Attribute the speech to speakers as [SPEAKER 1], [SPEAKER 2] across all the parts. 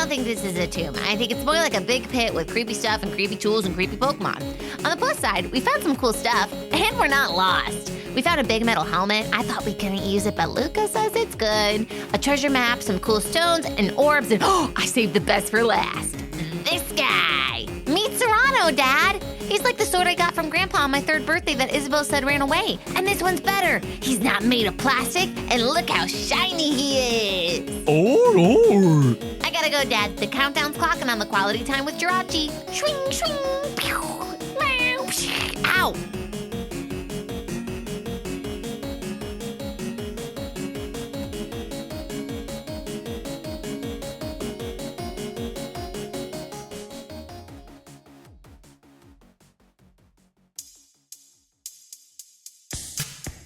[SPEAKER 1] don't think this is a tomb. I think it's more like a big pit with creepy stuff and creepy tools and creepy Pokemon. On the plus side, we found some cool stuff, and we're not lost. We found a big metal helmet. I thought we couldn't use it, but Luca says it's good. A treasure map, some cool stones, and orbs, and I saved the best for last. This guy. Meet Serrano, Dad. He's like the sword I got from Grandpa on my 3rd birthday that Isabel said ran away. And this one's better. He's not made of plastic, and look how shiny he is.
[SPEAKER 2] Oh.
[SPEAKER 1] I gotta go, Dad. The countdown's clocking on the quality time with Jirachi. Swing, swing, pew, meow, psh. Ow.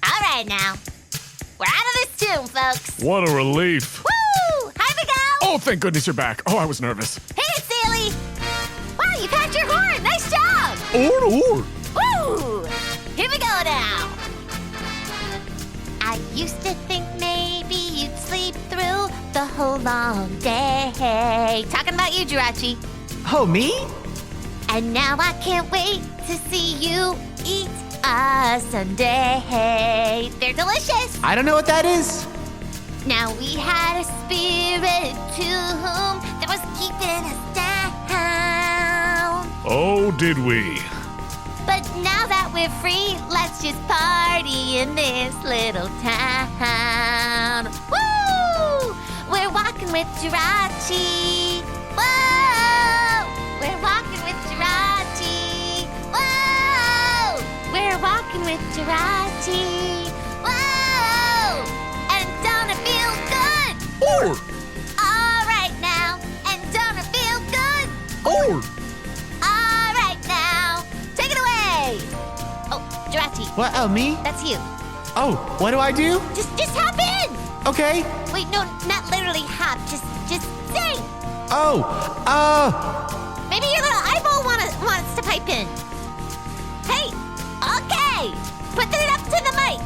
[SPEAKER 1] All right, now. We're out of this tomb, folks.
[SPEAKER 2] What a relief.
[SPEAKER 1] Woo! Hi, Miguel.
[SPEAKER 2] Oh, thank goodness you're back. Oh, I was nervous.
[SPEAKER 1] Hit it, Sally. Wow, you packed your horn. Nice job.
[SPEAKER 2] Or.
[SPEAKER 1] Woo! Here we go now. I used to think maybe you'd sleep through the whole long day. Talking about you, Jirachi.
[SPEAKER 3] Oh, me?
[SPEAKER 1] And now I can't wait to see you eat a sundae. They're delicious.
[SPEAKER 3] I don't know what that is.
[SPEAKER 1] Now we had a spirit tomb that was keeping us down.
[SPEAKER 2] Oh, did we?
[SPEAKER 1] But now that we're free, let's just party in this little town. Woo! We're walking with Jirachi. Whoa! We're walking with Jirachi. Whoa! We're walking with Jirachi. Whoa! And don't it feel good?
[SPEAKER 2] Or.
[SPEAKER 1] All right now. And don't it feel good?
[SPEAKER 2] Or.
[SPEAKER 1] All right now. Take it away. Oh, Jirachi.
[SPEAKER 3] What? Oh, me?
[SPEAKER 1] That's you.
[SPEAKER 3] Oh, what do I do?
[SPEAKER 1] Just hop in.
[SPEAKER 3] Okay.
[SPEAKER 1] Wait, no, not literally hop. Just sing.
[SPEAKER 3] Oh,
[SPEAKER 1] Maybe your little eyeball wants to pipe in. Hey, okay. Put it up to the mic.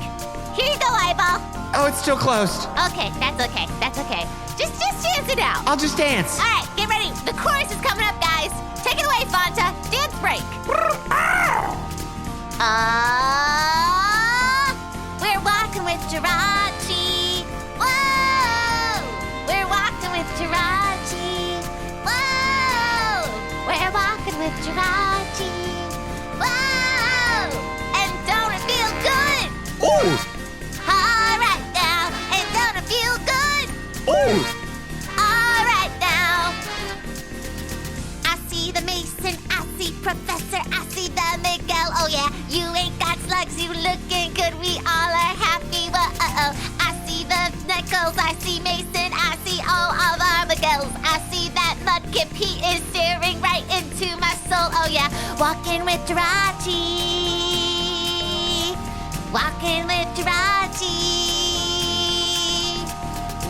[SPEAKER 1] Here you go, eyeball.
[SPEAKER 3] oh, it's still closed.
[SPEAKER 1] Okay, that's okay. That's okay. Just dance it out.
[SPEAKER 3] I'll just dance.
[SPEAKER 1] All right, get ready. The chorus is coming up, guys. Take it away, Fanta. Dance break. We're walking with Jirachi. Whoa! We're walking with Jirachi. Whoa! We're walking with Jirachi. Whoa! And don't it feel good?
[SPEAKER 2] Or.
[SPEAKER 1] All right now. And don't it feel good?
[SPEAKER 2] Or.
[SPEAKER 1] All right now. I see the Mason, I see Professor, I see the Miguel. Oh yeah, you ain't got slugs, you looking good. We all are happy. Whoa, I see the Nichols, I see Mason, I see all of our Miguels. I see that Mudkip, he is staring right into my soul. Oh yeah, walking with Jirachi. Walking with Jirachi.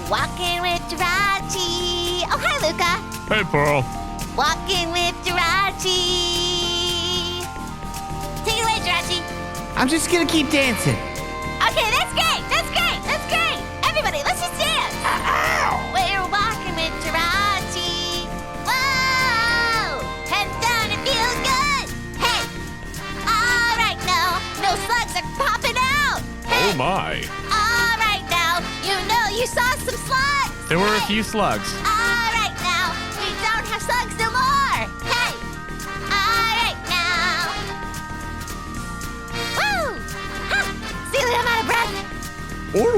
[SPEAKER 1] Walking with Jirachi. Oh, hi, Luca.
[SPEAKER 2] Hey, Pearl.
[SPEAKER 1] Walking with Jirachi. Take it away, Jirachi.
[SPEAKER 3] I'm just gonna keep dancing.
[SPEAKER 1] Okay, that's great. That's great. That's great. Everybody, let's just dance. We're walking with Jirachi. Whoa! And doesn't it feel good? Hey! All right now. No slugs are popping out. Hey!
[SPEAKER 2] Oh, my.
[SPEAKER 1] All right now. You know you saw some slugs.
[SPEAKER 4] There were a
[SPEAKER 1] Hey!
[SPEAKER 4] few slugs.
[SPEAKER 1] All right now. We don't have slugs no more. Hey! All right now. Woo! Ha! Celia, I'm out of breath.
[SPEAKER 2] Or.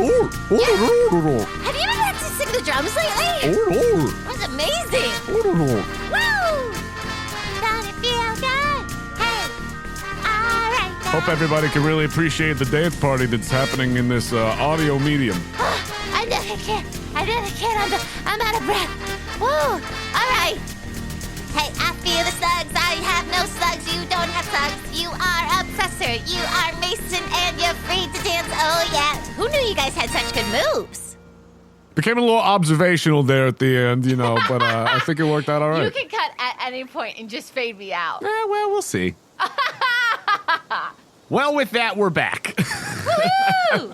[SPEAKER 1] Have you ever had to sing the drums lately?
[SPEAKER 2] Or.
[SPEAKER 1] It was amazing. Woo! Don't it feel good? Hey! All right now.
[SPEAKER 2] Hope everybody can really appreciate the dance party that's happening in this audio medium.
[SPEAKER 1] I never can. I'm out of breath. Woo! All right. Hey, I feel the slugs. I have no slugs. You don't have slugs. You are a Professor. You are Mason, and you're free to dance. Oh, yeah. Who knew you guys had such good moves?
[SPEAKER 2] Became a little observational there at the end, but I think it worked out all right.
[SPEAKER 5] You can cut at any point and just fade me out.
[SPEAKER 4] Well, we'll see. Well, with that, we're back.
[SPEAKER 5] Woo!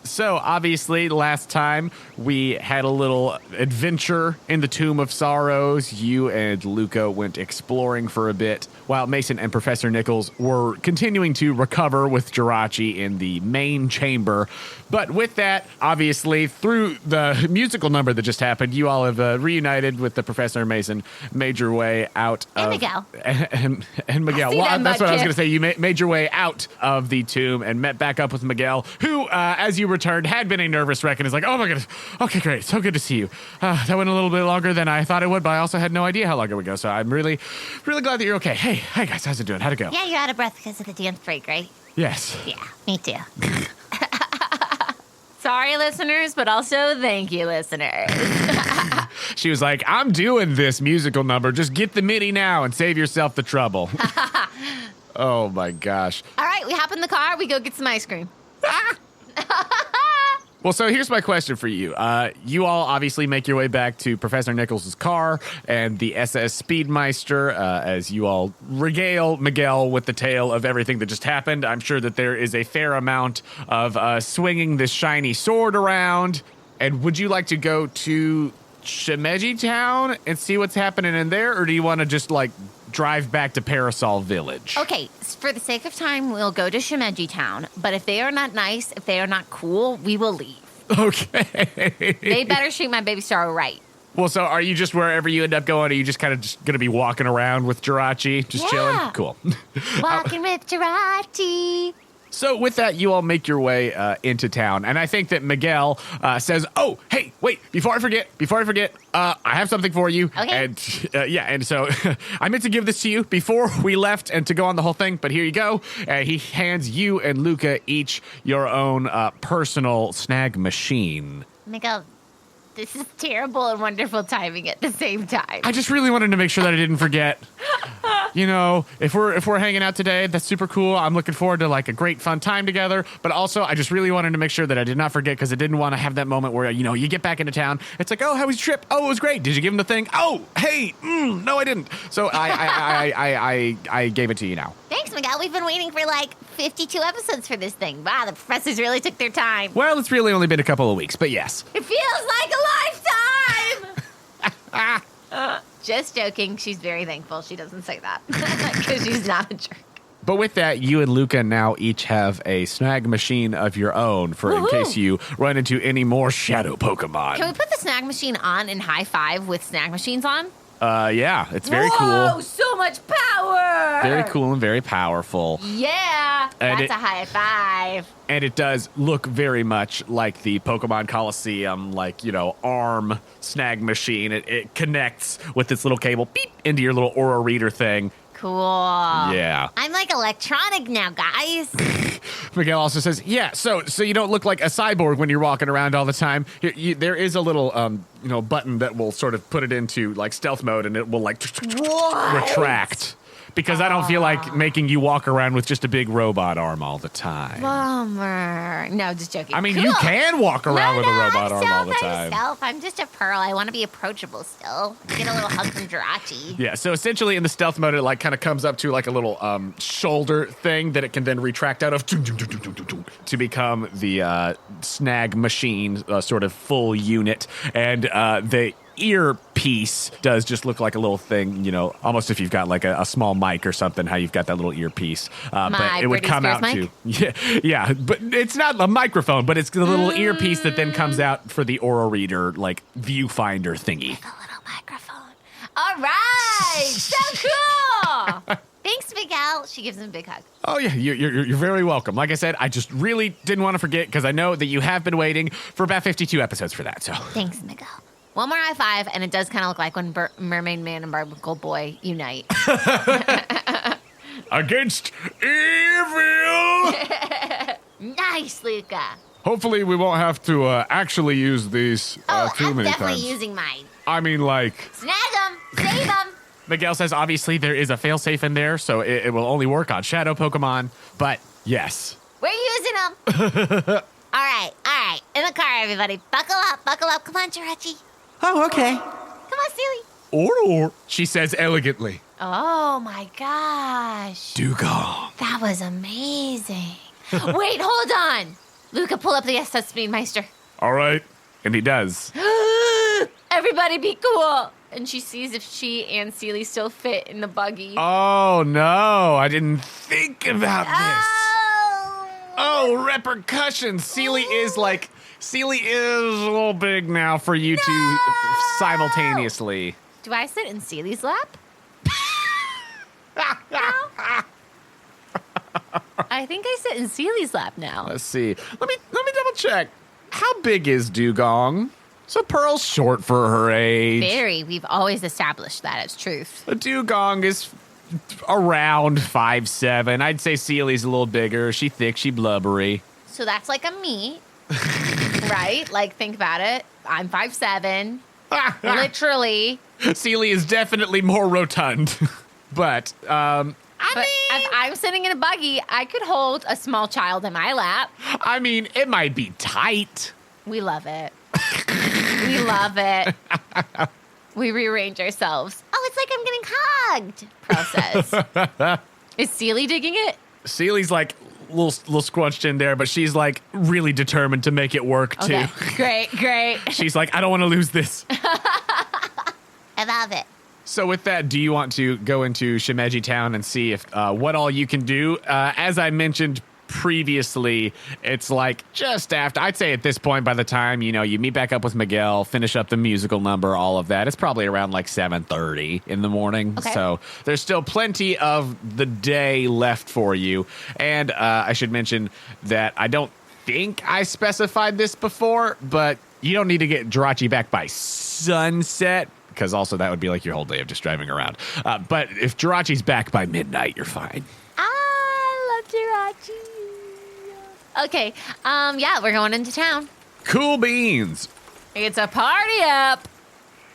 [SPEAKER 4] So, obviously, last time
[SPEAKER 2] we had a little adventure in the Tomb of Sorrows. You and Luca went exploring for a bit, while Mason and Professor Nichols were continuing to recover with Jirachi in the main chamber. But with that, obviously, through the musical number that just happened, you all have reunited with the Professor and Mason, made your way out of...
[SPEAKER 1] Miguel.
[SPEAKER 2] And Miguel.
[SPEAKER 5] See
[SPEAKER 2] Well,
[SPEAKER 5] that
[SPEAKER 2] that's what I was
[SPEAKER 5] mudkip.
[SPEAKER 2] going to say. You made your way out of the tomb and met back up with Miguel, who, as you returned, had been a nervous wreck and is like, oh my goodness, okay, great, so good to see you. That went a little bit longer than I thought it would, but I also had no idea how long it would go, so I'm really, really glad that you're okay. Hey guys, how's it doing? How'd it go?
[SPEAKER 1] Yeah, you're out of breath because of the dance break, right?
[SPEAKER 2] Yes.
[SPEAKER 1] Yeah, me too. Sorry, listeners, but also thank you, listeners.
[SPEAKER 2] She was like, I'm doing this musical number. Just get the MIDI now and save yourself the trouble. Oh my gosh.
[SPEAKER 1] All right, we hop in the car. We go get some ice cream.
[SPEAKER 2] Well, so here's my question for you. You all obviously make your way back to Professor Nichols' car and the SS Speedmeister as you all regale Miguel with the tale of everything that just happened. I'm sure that there is a fair amount of swinging this shiny sword around. And would you like to go to Shimeji Town and see what's happening in there? Or do you want to just, like, drive back to Parasol Village?
[SPEAKER 1] Okay, for the sake of time, we'll go to Shimeji Town. But if they are not nice, if they are not cool, we will leave.
[SPEAKER 2] Okay.
[SPEAKER 1] They better treat my baby star right.
[SPEAKER 2] Well, so are you just wherever you end up going? Are you just kind of just going to be walking around with Jirachi? Just chilling? Cool.
[SPEAKER 1] Walking with Jirachi.
[SPEAKER 2] So with that, you all make your way into town. And I think that Miguel says, oh, hey, wait, before I forget, I have something for you.
[SPEAKER 1] Okay.
[SPEAKER 2] And and so I meant to give this to you before we left and to go on the whole thing, but here you go. He hands you and Luca each your own personal snag machine.
[SPEAKER 1] Miguel, this is terrible and wonderful timing at the same time.
[SPEAKER 2] I just really wanted to make sure that I didn't forget. You know, if we're hanging out today, that's super cool. I'm looking forward to like a great fun time together. But also, I just really wanted to make sure that I did not forget because I didn't want to have that moment where, you know, you get back into town. It's like, oh, how was your trip? Oh, it was great. Did you give him the thing? Oh, hey, no, I didn't. So I gave it to you now.
[SPEAKER 1] Thanks, Miguel. We've been waiting for like 52 episodes for this thing. Wow, the professors really took their time.
[SPEAKER 2] Well, it's really only been a couple of weeks, but yes.
[SPEAKER 1] It feels like a lifetime! Just joking. She's very thankful she doesn't say that because she's not a jerk.
[SPEAKER 2] But with that, you and Luca now each have a snag machine of your own for in case you run into any more shadow Pokemon.
[SPEAKER 1] Can we put the snag machine on and high five with snag machines on?
[SPEAKER 2] Yeah, it's very
[SPEAKER 1] Whoa,
[SPEAKER 2] cool.
[SPEAKER 1] so much power!
[SPEAKER 2] Very cool and very powerful.
[SPEAKER 1] Yeah,
[SPEAKER 2] And
[SPEAKER 1] that's a high five.
[SPEAKER 2] And it does look very much like the Pokemon Coliseum, like, you know, arm snag machine. It connects with this little cable, beep, into your little Aura Reader thing.
[SPEAKER 1] Cool.
[SPEAKER 2] Yeah.
[SPEAKER 1] I'm like electronic now, guys.
[SPEAKER 2] Miguel also says, yeah, so you don't look like a cyborg when you're walking around all the time. There is a little, button that will sort of put it into, like, stealth mode, and it will, like, retract. Because I don't feel like making you walk around with just a big robot arm all the time.
[SPEAKER 1] Bummer. No, just joking.
[SPEAKER 2] I mean,
[SPEAKER 1] Cool.
[SPEAKER 2] you can walk around with a robot arm all the
[SPEAKER 1] I'm
[SPEAKER 2] time.
[SPEAKER 1] myself. I'm just a pearl. I want to be approachable still. Get a little hug from Jirachi.
[SPEAKER 2] Yeah, so essentially in the stealth mode, it like kind of comes up to like a little shoulder thing that it can then retract out of to become the snag machine sort of full unit. And the earpiece does just look like a little thing, you know, almost if you've got like a small mic or something, how you've got that little earpiece. But it would
[SPEAKER 1] Britney
[SPEAKER 2] come
[SPEAKER 1] Spears
[SPEAKER 2] out
[SPEAKER 1] mic?
[SPEAKER 2] to, yeah, but it's not a microphone, but it's the little earpiece that then comes out for the Aura Reader, like viewfinder thingy.
[SPEAKER 1] A little microphone. All right. So cool. Thanks, Miguel. She gives him a big hug.
[SPEAKER 2] Oh, yeah, you're very welcome. Like I said, I just really didn't want to forget because I know that you have been waiting for about 52 episodes for that, so.
[SPEAKER 1] Thanks, Miguel. One more high five, and it does kind of look like when Mermaid Man and Barnacle Boy unite.
[SPEAKER 2] Against evil!
[SPEAKER 1] Nice, Luca.
[SPEAKER 2] Hopefully we won't have to actually use these
[SPEAKER 1] Oh,
[SPEAKER 2] too
[SPEAKER 1] I'm
[SPEAKER 2] many
[SPEAKER 1] definitely
[SPEAKER 2] times.
[SPEAKER 1] using mine.
[SPEAKER 2] I mean, like,
[SPEAKER 1] Snag them. Save them.
[SPEAKER 2] Miguel says obviously there is a failsafe in there, so it will only work on shadow Pokemon, but yes.
[SPEAKER 1] We're using them. All right. In the car, everybody. Buckle up. Come on, Jirachi.
[SPEAKER 3] Oh, okay.
[SPEAKER 1] Come on, Stewie.
[SPEAKER 2] Or, she says elegantly.
[SPEAKER 1] Oh, my gosh.
[SPEAKER 2] Dugong.
[SPEAKER 1] That was amazing. Wait, hold on. Luca, pull up the SS Speedmeister.
[SPEAKER 2] All right. And he does.
[SPEAKER 5] Everybody be cool. And she sees if she and Seely still fit in the buggy.
[SPEAKER 2] Oh, no. I didn't think about this. Oh, repercussions. Seely is a little big now for you two simultaneously.
[SPEAKER 5] Do I sit in Seely's lap? I think I sit in Seely's lap now.
[SPEAKER 2] Let's see. Let me double check. How big is Dugong? So Pearl's short for her age.
[SPEAKER 1] Very. We've always established that as truth.
[SPEAKER 2] A Dugong is around 5'7". I'd say Seely's a little bigger. She thick, she blubbery.
[SPEAKER 1] So that's like a me, right? Like, think about it. I'm 5'7". Literally.
[SPEAKER 2] Seely is definitely more rotund. But,
[SPEAKER 1] But if I'm sitting in a buggy, I could hold a small child in my lap.
[SPEAKER 2] I mean, it might be tight.
[SPEAKER 1] We love it. We love it. We rearrange ourselves. Oh, it's like I'm getting hugged, Pearl says. Is Seely digging it?
[SPEAKER 2] Seely's like little squunched in there, but she's like really determined to make it work too.
[SPEAKER 1] Okay, great.
[SPEAKER 2] She's like, I don't want to lose this.
[SPEAKER 1] I love it.
[SPEAKER 2] So with that, do you want to go into Shimeji Town and see if what all you can do? As I mentioned previously, it's like just after, I'd say at this point, by the time, you meet back up with Miguel, finish up the musical number, all of that, it's probably around like 7:30 in the morning.
[SPEAKER 1] Okay.
[SPEAKER 2] So there's still plenty of the day left for you. And I should mention that I don't think I specified this before, but you don't need to get Jirachi back by sunset, because also that would be like your whole day of just driving around. But if Jirachi's back by midnight, you're fine.
[SPEAKER 1] I love Jirachi. Okay, yeah, we're going into town.
[SPEAKER 2] Cool beans.
[SPEAKER 1] It's a party up.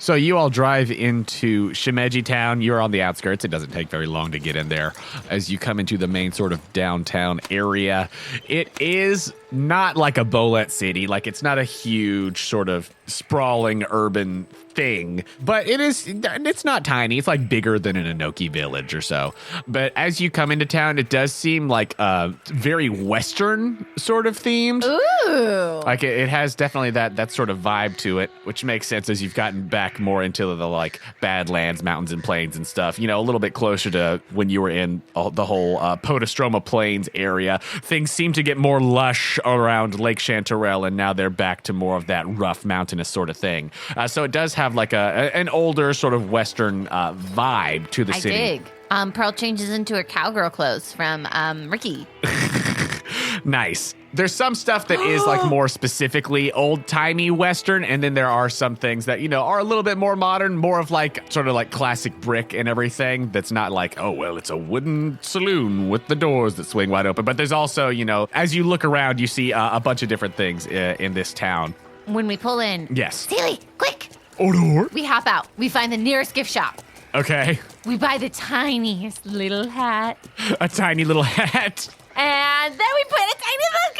[SPEAKER 2] So you all drive into Shimeji Town. You're on the outskirts. It doesn't take very long to get in there. As you come into the main sort of downtown area, it is not like a Bolet city. Like, it's not a huge sort of sprawling urban thing, but it's not tiny. It's like bigger than an Inoki village or so. But as you come into town, it does seem like very Western sort of themed.
[SPEAKER 1] Ooh.
[SPEAKER 2] Like it has definitely that sort of vibe to it, which makes sense as you've gotten back more into the like Badlands, mountains and plains and stuff. A little bit closer to when you were in the whole Potostroma Plains area. Things seem to get more lush around Lake Chanterelle, and now they're back to more of that rough mountainous sort of thing. So it does have like an older sort of Western vibe to the city.
[SPEAKER 1] I dig. Pearl changes into her cowgirl clothes from Ricky.
[SPEAKER 2] Nice. There's some stuff that is like more specifically old-timey Western, and then there are some things that, are a little bit more modern, more of like sort of like classic brick and everything that's not like, oh, well, it's a wooden saloon with the doors that swing wide open. But there's also, as you look around, you see a bunch of different things in this town.
[SPEAKER 1] When we pull in,
[SPEAKER 2] Yes.
[SPEAKER 1] Seely, quick!
[SPEAKER 2] Odor.
[SPEAKER 1] We hop out. We find the nearest gift shop.
[SPEAKER 2] Okay.
[SPEAKER 1] We buy the tiniest little hat.
[SPEAKER 2] A tiny little hat.
[SPEAKER 1] And then we put a tiny little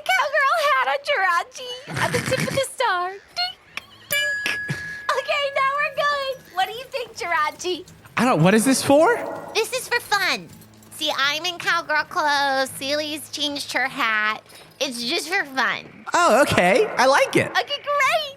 [SPEAKER 1] cowgirl hat on Jirachi at the tip of the star. Dink, dink. Okay, now we're going. What do you think, Jirachi?
[SPEAKER 3] I don't. What is this for?
[SPEAKER 1] This is for fun. See, I'm in cowgirl clothes. Seely's changed her hat. It's just for fun.
[SPEAKER 3] Oh, okay. I like it.
[SPEAKER 1] Okay, great.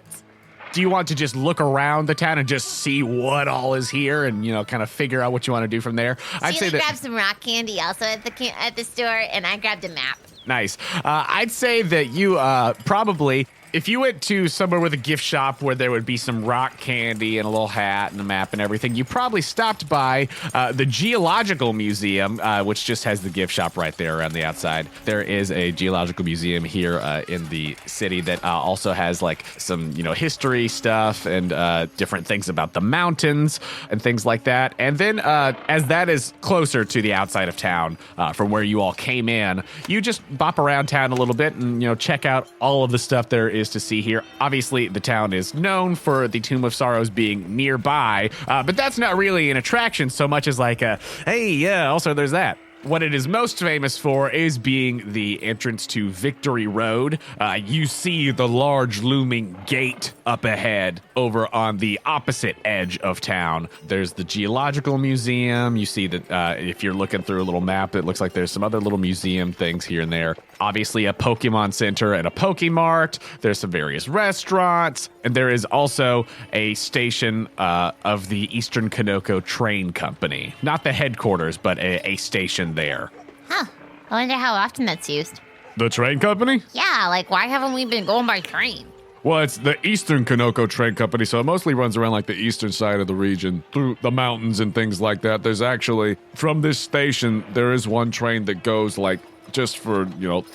[SPEAKER 2] Do you want to just look around the town and just see what all is here and, kind of figure out what you want to do from there?
[SPEAKER 1] Seely grabbed some rock candy also at the store, and I grabbed a map.
[SPEAKER 2] Nice. I'd say that you probably, if you went to somewhere with a gift shop where there would be some rock candy and a little hat and a map and everything, you probably stopped by the Geological Museum, which just has the gift shop right there around the outside. There is a Geological Museum here in the city that also has like some, history stuff and different things about the mountains and things like that. And then as that is closer to the outside of town from where you all came in, you just bop around town a little bit and, check out all of the stuff there is to see here. Obviously, the town is known for the Tomb of Sorrows being nearby, but that's not really an attraction so much as like, hey, yeah, also there's that. what it is most famous for is being the entrance to Victory Road. You see the large looming gate up ahead over on the opposite edge of town. There's the Geological Museum. You see that if you're looking through a little map, it looks like there's some other little museum things here and there. Obviously, a Pokemon Center and a Pokemart. There's some various restaurants. And there is also a station of the Eastern Kanoko Train Company. Not the headquarters, but a station there.
[SPEAKER 1] Huh. I wonder how often that's used.
[SPEAKER 2] The train company?
[SPEAKER 1] Yeah, like why haven't we been going by train?
[SPEAKER 2] Well, it's the Eastern Kanoko Train Company, so it mostly runs around like the eastern side of the region, through the mountains and things like that. There's actually, from this station, there is one train that goes like just for,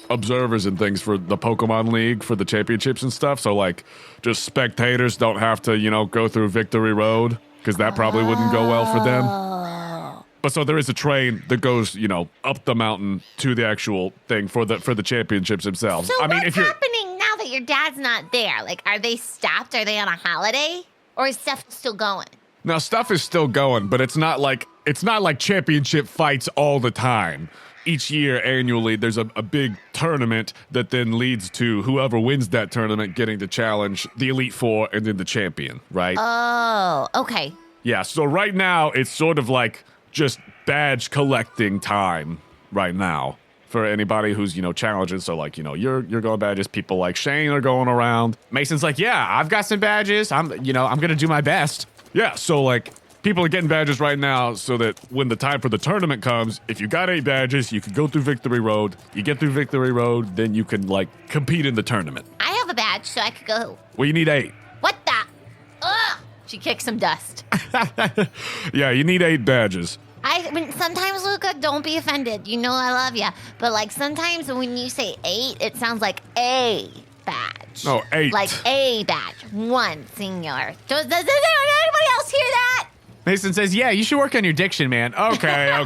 [SPEAKER 2] observers and things for the Pokemon League, for the championships and stuff. So like just spectators don't have to, go through Victory Road, because that probably wouldn't go well for them. But so there is a train that goes, up the mountain to the actual thing for the championships themselves.
[SPEAKER 1] So what's happening now that your dad's not there? Like, are they stopped? Are they on a holiday? Or is stuff still going?
[SPEAKER 2] Now, stuff is still going, but it's not like championship fights all the time. Each year, annually, there's a big tournament that then leads to whoever wins that tournament getting to challenge the Elite Four and then the champion, right?
[SPEAKER 1] Oh, okay.
[SPEAKER 2] Yeah, so right now, it's sort of like just badge collecting time right now for anybody who's, challenging. So like, you're going badges. People like Shane are going around. Mason's like, yeah, I've got some badges. I'm going to do my best. Yeah, so like people are getting badges right now so that when the time for the tournament comes, if you got 8 badges, you can go through Victory Road. You get through Victory Road, then you can like compete in the tournament.
[SPEAKER 1] I have a badge, so I could go.
[SPEAKER 2] Well, you need 8.
[SPEAKER 1] What the? Ugh!
[SPEAKER 5] She kicks some dust.
[SPEAKER 2] Yeah, you need 8 badges.
[SPEAKER 1] Sometimes, Luca, don't be offended. You know I love you. But, like, sometimes when you say 8, it sounds like a badge.
[SPEAKER 2] No, 8.
[SPEAKER 1] Like a badge. One singular. Does anybody else hear that?
[SPEAKER 2] Mason says, yeah, you should work on your diction, man. Okay,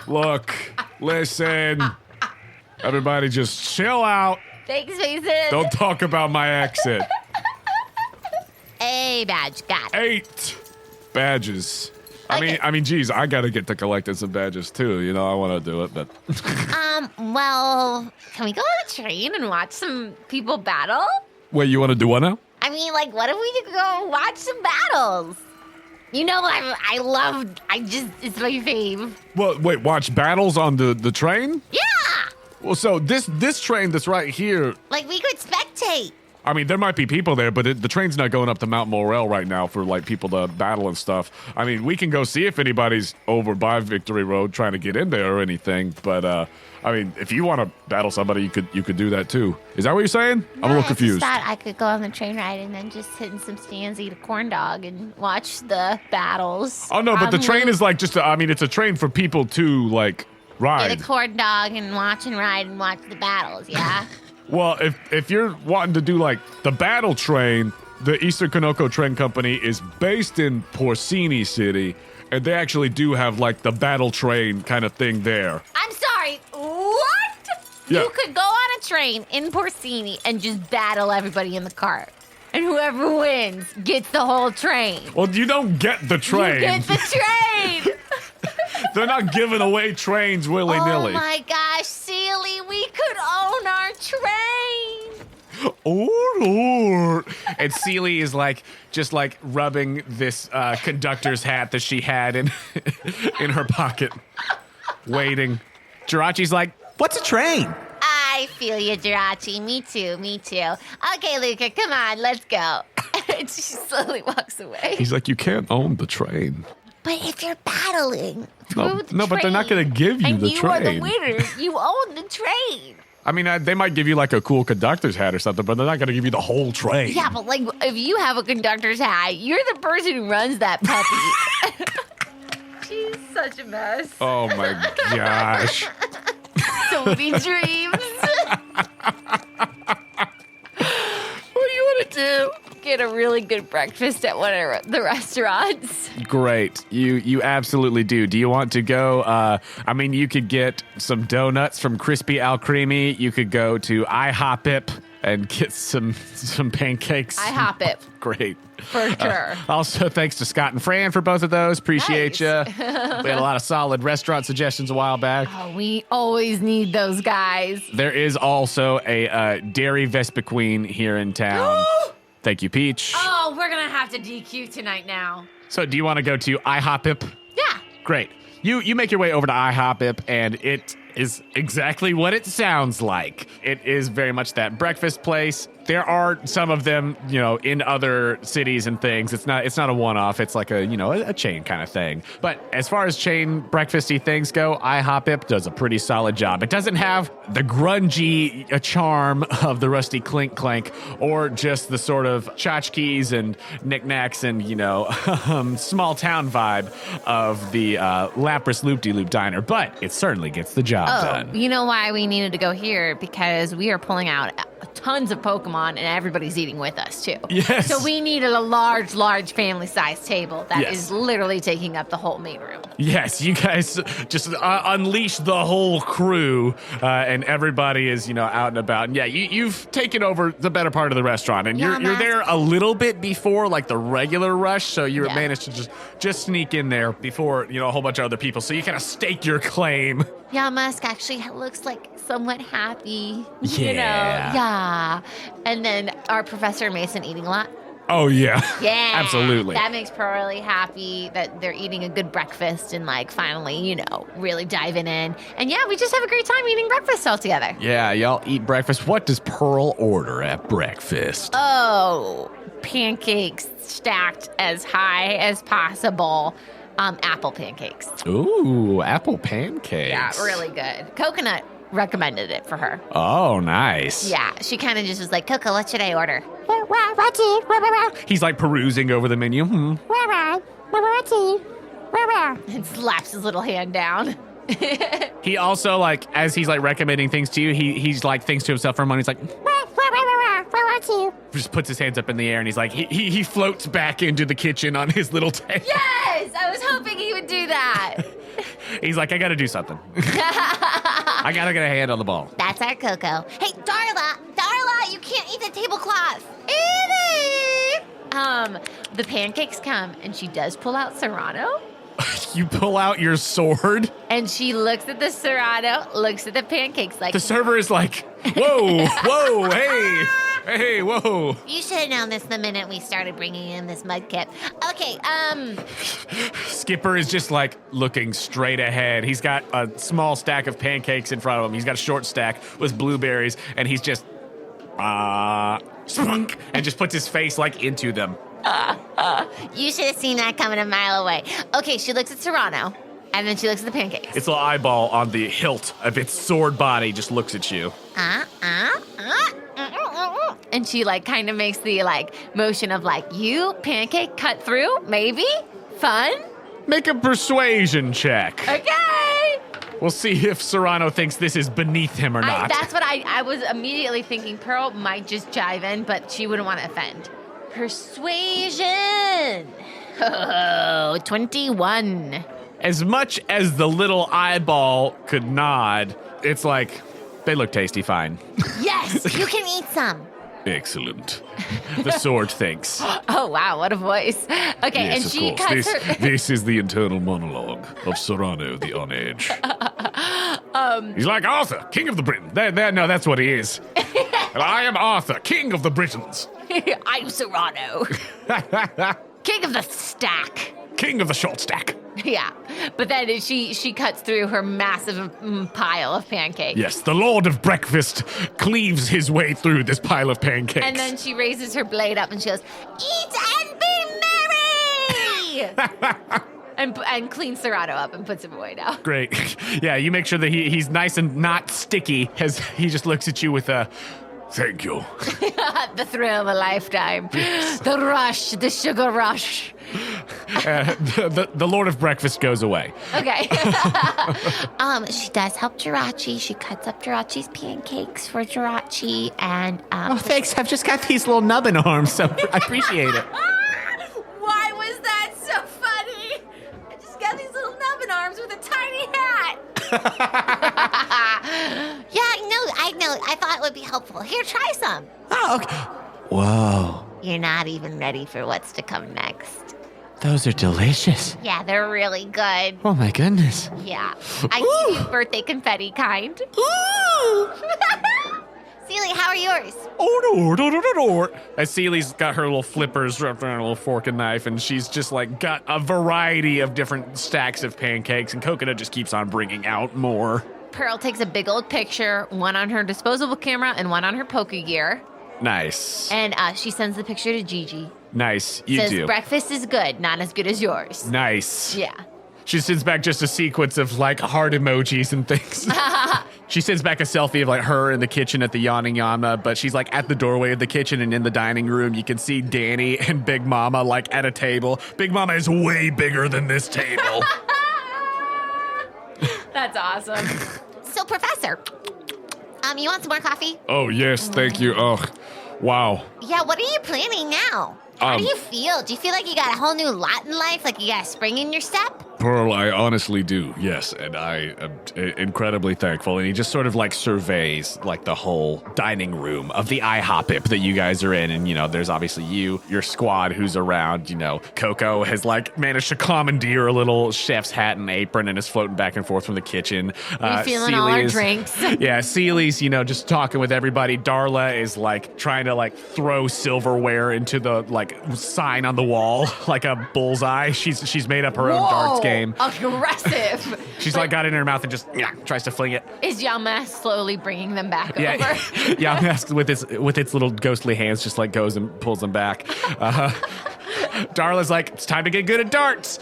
[SPEAKER 2] look, listen. Everybody just chill out.
[SPEAKER 5] Thanks, Mason.
[SPEAKER 2] Don't talk about my accent.
[SPEAKER 1] A badge, got it.
[SPEAKER 2] 8 badges.
[SPEAKER 1] Okay.
[SPEAKER 2] I mean, geez, I gotta get to collecting some badges too. I want to do it, but.
[SPEAKER 1] Well,
[SPEAKER 5] Can we go on a train and watch some people battle?
[SPEAKER 2] Wait, you want to do what now?
[SPEAKER 1] I mean, like, what if we could go watch some battles?
[SPEAKER 5] It's my fave.
[SPEAKER 2] Well, wait, watch battles on the train?
[SPEAKER 1] Yeah!
[SPEAKER 2] Well, so this train that's right here.
[SPEAKER 1] Like, we could spectate.
[SPEAKER 2] I mean, there might be people there, but the train's not going up to Mount Morel right now for, like, people to battle and stuff. I mean, we can go see if anybody's over by Victory Road trying to get in there or anything. But, I mean, if you want to battle somebody, you could do that, too. Is that what you're saying? I'm a little confused.
[SPEAKER 5] I just thought I could go on the train ride and then just sit in some stands, eat a corn dog, and watch the battles.
[SPEAKER 2] Oh, no, but the train is, like, it's a train for people to, like, ride.
[SPEAKER 5] Get a corn dog and watch the battles, yeah?
[SPEAKER 2] Well, if you're wanting to do, like, the battle train, the Eastern Kanoko Train Company is based in Porcini City, and they actually do have, like, the battle train kind of thing there.
[SPEAKER 5] I'm sorry, what?
[SPEAKER 2] Yeah.
[SPEAKER 5] You could go on a train in Porcini and just battle everybody in the cart. And whoever wins gets the whole train.
[SPEAKER 2] Well, you don't get the train.
[SPEAKER 5] You get the train!
[SPEAKER 2] They're not giving away trains willy-nilly.
[SPEAKER 1] Oh my gosh, Seely, we could own our train.
[SPEAKER 2] Oh, Lord. And Seely is just rubbing this conductor's hat that she had in her pocket, waiting. Jirachi's like,
[SPEAKER 3] What's a train?
[SPEAKER 1] I feel you, Jirachi. Me too. Okay, Luca, come on, let's go.
[SPEAKER 5] And she slowly walks away.
[SPEAKER 2] he's like, you can't own the train.
[SPEAKER 1] But if you're battling,
[SPEAKER 2] No, but they're not going to give you the train.
[SPEAKER 5] And you are the winner. You own the train.
[SPEAKER 2] I mean, they might give you like a cool conductor's hat or something, but they're not going to give you the whole train.
[SPEAKER 5] Yeah, but like if you have a conductor's hat, you're the person who runs that puppy. She's such a mess.
[SPEAKER 2] Oh my gosh.
[SPEAKER 5] So many dreams. What do you want to do? Get a really good breakfast at one of the restaurants.
[SPEAKER 2] Great. You absolutely do. Do you want to go? I mean, you could get some donuts from Crispy Al Creamy. You could go to IHOPIP and get some pancakes.
[SPEAKER 5] IHOPIP.
[SPEAKER 2] Great.
[SPEAKER 5] For sure.
[SPEAKER 2] Also, thanks to Scott and Fran for both of those. Appreciate you.
[SPEAKER 5] Nice.
[SPEAKER 2] We had a lot of solid restaurant suggestions a while back.
[SPEAKER 5] Oh, we always need those guys.
[SPEAKER 2] There is also a Dairy Vespiqueen here in town. Thank you, Peach.
[SPEAKER 5] Oh, we're going to have to DQ tonight now.
[SPEAKER 2] So do you want to go to IHOPIP?
[SPEAKER 5] Yeah.
[SPEAKER 2] Great. You make your way over to IHOPIP, and it is exactly what it sounds like. It is very much that breakfast place. There are some of them, in other cities and things. It's not a one-off. It's like a chain kind of thing. But as far as chain breakfasty things go, IHOPIP does a pretty solid job. It doesn't have the grungy charm of the Rusty Clink Clank or just the sort of tchotchkes and knickknacks and, small town vibe of the Lapras Loop-de-Loop Diner. But it certainly gets the job done.
[SPEAKER 5] You know why we needed to go here? Because we are pulling out tons of Pokemon and everybody's eating with us too.
[SPEAKER 2] Yes.
[SPEAKER 5] So we need a large family-sized table that is literally taking up the whole main room.
[SPEAKER 2] Yes, you guys just unleash the whole crew, and everybody is, out and about. And yeah, you've taken over the better part of the restaurant, and you're there a little bit before like the regular rush, so you managed to just sneak in there before a whole bunch of other people. So you kind of stake your claim.
[SPEAKER 1] Yeah, Musk actually looks like somewhat happy.
[SPEAKER 2] Yeah.
[SPEAKER 1] And then our Professor Mason eating a lot.
[SPEAKER 2] Oh, yeah.
[SPEAKER 1] Yeah.
[SPEAKER 2] Absolutely.
[SPEAKER 1] That makes Pearl really happy that they're eating a good breakfast and, finally, really diving in. And, yeah, we just have a great time eating breakfast all together.
[SPEAKER 2] Yeah, y'all eat breakfast. What does Pearl order at breakfast?
[SPEAKER 1] Oh, pancakes stacked as high as possible. Apple pancakes.
[SPEAKER 2] Ooh, apple pancakes.
[SPEAKER 1] Yeah, really good. Coconut recommended it for her.
[SPEAKER 2] Oh, nice.
[SPEAKER 1] Yeah, she kind of just was like, Coco, what should I order?
[SPEAKER 2] He's perusing over the menu.
[SPEAKER 1] And slaps his little hand down.
[SPEAKER 2] He also, as he's recommending things to you, he's thinks to himself for a moment. He's just puts his hands up in the air and he's he floats back into the kitchen on his little tail.
[SPEAKER 1] Yes! I was hoping he would do that.
[SPEAKER 2] He's I gotta do something. I gotta get a hand on the ball.
[SPEAKER 1] That's our Coco. Hey, Darla, you can't eat the tablecloth. Eat it! The pancakes come and she does pull out Serrano.
[SPEAKER 2] You pull out your sword?
[SPEAKER 1] And she looks at the Serrano, looks at the pancakes
[SPEAKER 2] The server is whoa, hey, whoa.
[SPEAKER 1] You should have known this the minute we started bringing in this mudkip. Okay,
[SPEAKER 2] Skipper is just looking straight ahead. He's got a small stack of pancakes in front of him. He's got a short stack with blueberries, and he's just, spunk, and just puts his face into them.
[SPEAKER 1] You should have seen that coming a mile away. Okay, she looks at Serrano, and then she looks at the pancakes.
[SPEAKER 2] Its little eyeball on the hilt of its sword body just looks at you.
[SPEAKER 1] And she kind of makes the motion of you pancake cut through, maybe? Fun?
[SPEAKER 2] Make a persuasion check.
[SPEAKER 1] Okay.
[SPEAKER 2] We'll see if Serrano thinks this is beneath him or not.
[SPEAKER 1] That's what I was immediately thinking. Pearl might just jive in, but she wouldn't want to offend. Persuasion. Oh, 21.
[SPEAKER 2] As much as the little eyeball could nod, it's they look tasty fine.
[SPEAKER 1] Yes, you can eat some.
[SPEAKER 2] Excellent. The sword thinks.
[SPEAKER 1] Oh, wow, what a voice. Okay,
[SPEAKER 2] Yes,
[SPEAKER 1] and
[SPEAKER 2] of
[SPEAKER 1] she
[SPEAKER 2] course.
[SPEAKER 1] cuts her...
[SPEAKER 2] This is the internal monologue of Serrano the On Edge. He's like Arthur, king of the Britons. No, that's what he is. And I am Arthur, king of the Britons.
[SPEAKER 1] I'm Serrano. King of the stack.
[SPEAKER 2] King of the short stack.
[SPEAKER 1] Yeah, but then she cuts through her massive pile of pancakes.
[SPEAKER 2] Yes, the Lord of Breakfast cleaves his way through this pile of pancakes.
[SPEAKER 1] And then she raises her blade up and she goes, eat and be merry! and cleans Serrano up and puts him away now.
[SPEAKER 2] Great. Yeah, you make sure that he's nice and not sticky as he just looks at you with a... Thank you.
[SPEAKER 1] The thrill of a lifetime. Yes. The rush, the sugar rush.
[SPEAKER 2] The Lord of Breakfast goes away.
[SPEAKER 1] Okay. She does help Jirachi. She cuts up Jirachi's pancakes for Jirachi and
[SPEAKER 3] Oh, thanks. I've just got these little nubbin arms, so I appreciate it.
[SPEAKER 1] Why was that so funny? I just got these little nubbin arms with a tiny hat. Yeah, I know. I thought it would be helpful. Here, try some.
[SPEAKER 3] Oh, okay. Whoa.
[SPEAKER 1] You're not even ready for what's to come next.
[SPEAKER 3] Those are delicious.
[SPEAKER 1] Yeah, they're really good.
[SPEAKER 3] Oh my goodness.
[SPEAKER 1] Yeah. I give you birthday confetti kind.
[SPEAKER 3] Ooh.
[SPEAKER 1] Seely, how are yours?
[SPEAKER 2] As Seely's got her little flippers wrapped around a little fork and knife, and she's just like got a variety of different stacks of pancakes, and Coconut just keeps on bringing out more.
[SPEAKER 5] Pearl takes a big old picture, one on her disposable camera and one on her Poke Gear.
[SPEAKER 2] Nice.
[SPEAKER 5] And she sends the picture to Gigi.
[SPEAKER 2] Nice. You
[SPEAKER 5] Says,
[SPEAKER 2] do.
[SPEAKER 5] breakfast is good, not as good as yours.
[SPEAKER 2] Nice.
[SPEAKER 5] Yeah.
[SPEAKER 2] She sends back just a sequence of like heart emojis and things. She sends back a selfie of like her in the kitchen at the Yawning Yama, but she's like at the doorway of the kitchen, and in the dining room you can see Danny and Big Mama like at a table. Big Mama is way bigger than this table.
[SPEAKER 5] That's awesome.
[SPEAKER 1] So, Professor, you want some more coffee?
[SPEAKER 4] Oh, yes, thank you. Oh, wow.
[SPEAKER 1] Yeah, what are you planning now? How do you feel? Do you feel like you got a whole new lot in life? Like you got a spring in your step?
[SPEAKER 4] Pearl, I honestly do, yes, and I am incredibly thankful.
[SPEAKER 2] And he just sort of like surveys like the whole dining room of the IHOP that you guys are in. And, you know, there's obviously you, your squad who's around. You know, Coco has like managed to commandeer a little chef's hat and apron and is floating back and forth from the kitchen.
[SPEAKER 5] Refilling all our drinks.
[SPEAKER 2] Yeah, Seely's, you know, just talking with everybody. Darla is like trying to like throw silverware into the like sign on the wall like a bullseye. She's made up her own darts game.
[SPEAKER 5] Aggressive.
[SPEAKER 2] She's like got it in her mouth and just tries to fling it.
[SPEAKER 5] Is Yama slowly bringing them back over?
[SPEAKER 2] Yeah, Mask with its little ghostly hands just like goes and pulls them back. Darla's like, it's time to get good at darts.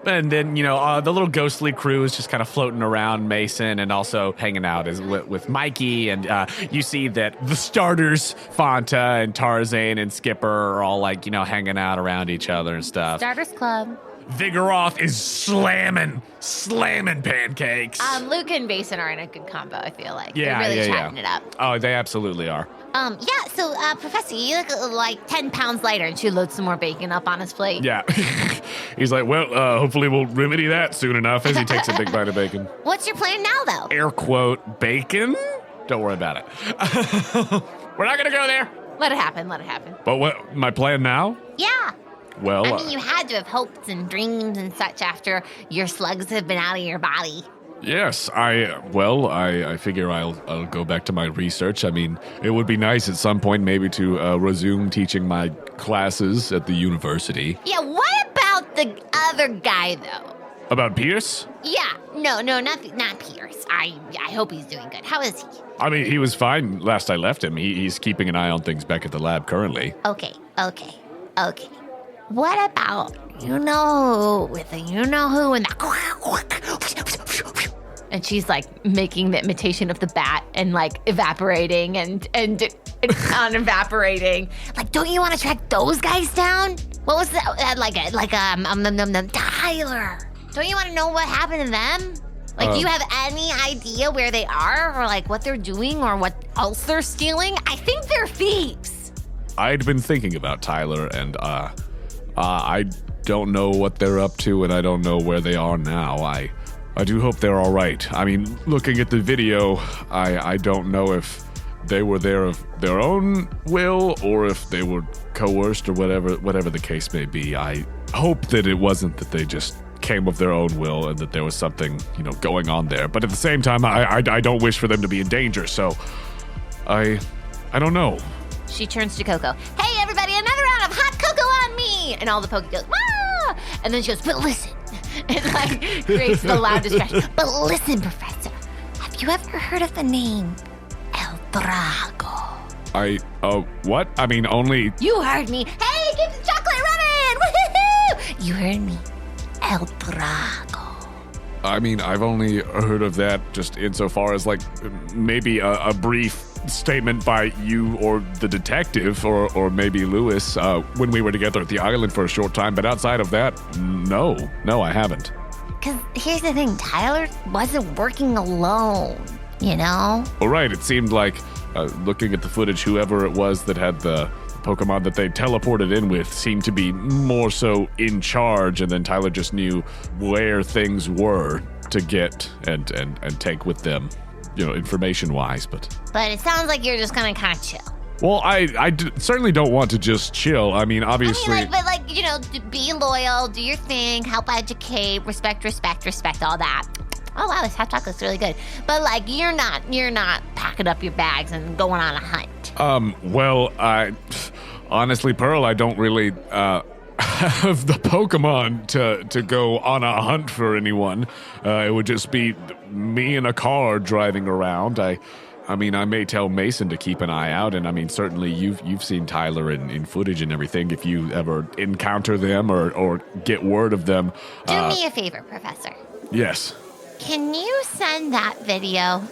[SPEAKER 2] And then, you know, the little ghostly crew is just kind of floating around Mason and also hanging out with Mikey. And you see that the starters, Fanta and Tarzan and Skipper, are all like, you know, hanging out around each other and stuff.
[SPEAKER 5] Starters Club.
[SPEAKER 2] Vigoroth is slamming pancakes.
[SPEAKER 5] Luca and Basin are in a good combo, I feel like.
[SPEAKER 2] Yeah,
[SPEAKER 5] They're really
[SPEAKER 2] yeah,
[SPEAKER 5] chatting it up.
[SPEAKER 2] Oh, they absolutely are.
[SPEAKER 1] So, Professor, you look like 10 pounds lighter.
[SPEAKER 5] And she loads some more bacon up on his plate.
[SPEAKER 2] Yeah. He's like, well, hopefully we'll remedy that soon enough, as he takes a big bite of bacon.
[SPEAKER 1] What's your plan now, though?
[SPEAKER 2] Air quote, bacon? Don't worry about it. We're not going to go there.
[SPEAKER 5] Let it happen.
[SPEAKER 4] But what, my plan now?
[SPEAKER 1] Yeah.
[SPEAKER 4] Well,
[SPEAKER 1] I mean, you had to have hopes and dreams and such after your slugs have been out of your body.
[SPEAKER 4] yes, I figure I'll go back to my research. I mean, it would be nice at some point maybe to resume teaching my classes at the university.
[SPEAKER 1] Yeah, what about the other guy, though?
[SPEAKER 4] About Pierce?
[SPEAKER 1] Yeah, no, not Pierce. I hope he's doing good. How is he?
[SPEAKER 4] I mean, he was fine last I left him. He's keeping an eye on things back at the lab currently.
[SPEAKER 1] Okay. What about you-know-who with the you-know-who and the...
[SPEAKER 5] And she's like making the imitation of the bat and like evaporating and unevaporating.
[SPEAKER 1] Like, don't you want to track those guys down? What was that? Tyler. Don't you want to know what happened to them? Like, do you have any idea where they are or like what they're doing or what else they're stealing? I think they're thieves.
[SPEAKER 4] I'd been thinking about Tyler, and I don't know what they're up to, and I don't know where they are now. I do hope they're all right. I mean, looking at the video, I don't know if they were there of their own will or if they were coerced or whatever the case may be. I hope that it wasn't that they just came of their own will and that there was something, you know, going on there. But at the same time, I don't wish for them to be in danger, so I don't know.
[SPEAKER 5] She turns to Coco. Hey, everybody, another round of hot cocoa on me! And all the Poke goes, ah! And then she goes, but listen. And like creates the loudest crash.
[SPEAKER 1] But listen, Professor, have you ever heard of the name El Drago?
[SPEAKER 4] What? I mean, only...
[SPEAKER 1] You heard me. Hey, keep the chocolate running! Woohoo! You heard me. El Drago.
[SPEAKER 4] I mean, I've only heard of that just insofar as, like, maybe a brief statement by you or the detective or maybe Lewis when we were together at the island for a short time. But outside of that, no, I haven't.
[SPEAKER 1] Because here's the thing, Tyler wasn't working alone, you know?
[SPEAKER 4] All right, it seemed like, looking at the footage, whoever it was that had the Pokemon that they teleported in with seemed to be more so in charge, and then Tyler just knew where things were to get and take with them, you know, information-wise, but
[SPEAKER 1] But it sounds like you're just gonna kind of chill.
[SPEAKER 4] Well, certainly don't want to just chill. I mean, obviously.
[SPEAKER 5] Be loyal, do your thing, help educate, respect all that. Oh wow, this hot chocolate's really good. But like, you're not packing up your bags and going on a hunt.
[SPEAKER 4] Well, honestly, Pearl, I don't really have the Pokemon to go on a hunt for anyone. It would just be me in a car driving around. I mean, I may tell Mason to keep an eye out, and I mean, certainly you've seen Tyler in footage and everything. If you ever encounter them or get word of them,
[SPEAKER 5] Do me a favor, Professor.
[SPEAKER 4] Yes.
[SPEAKER 5] Can you send that video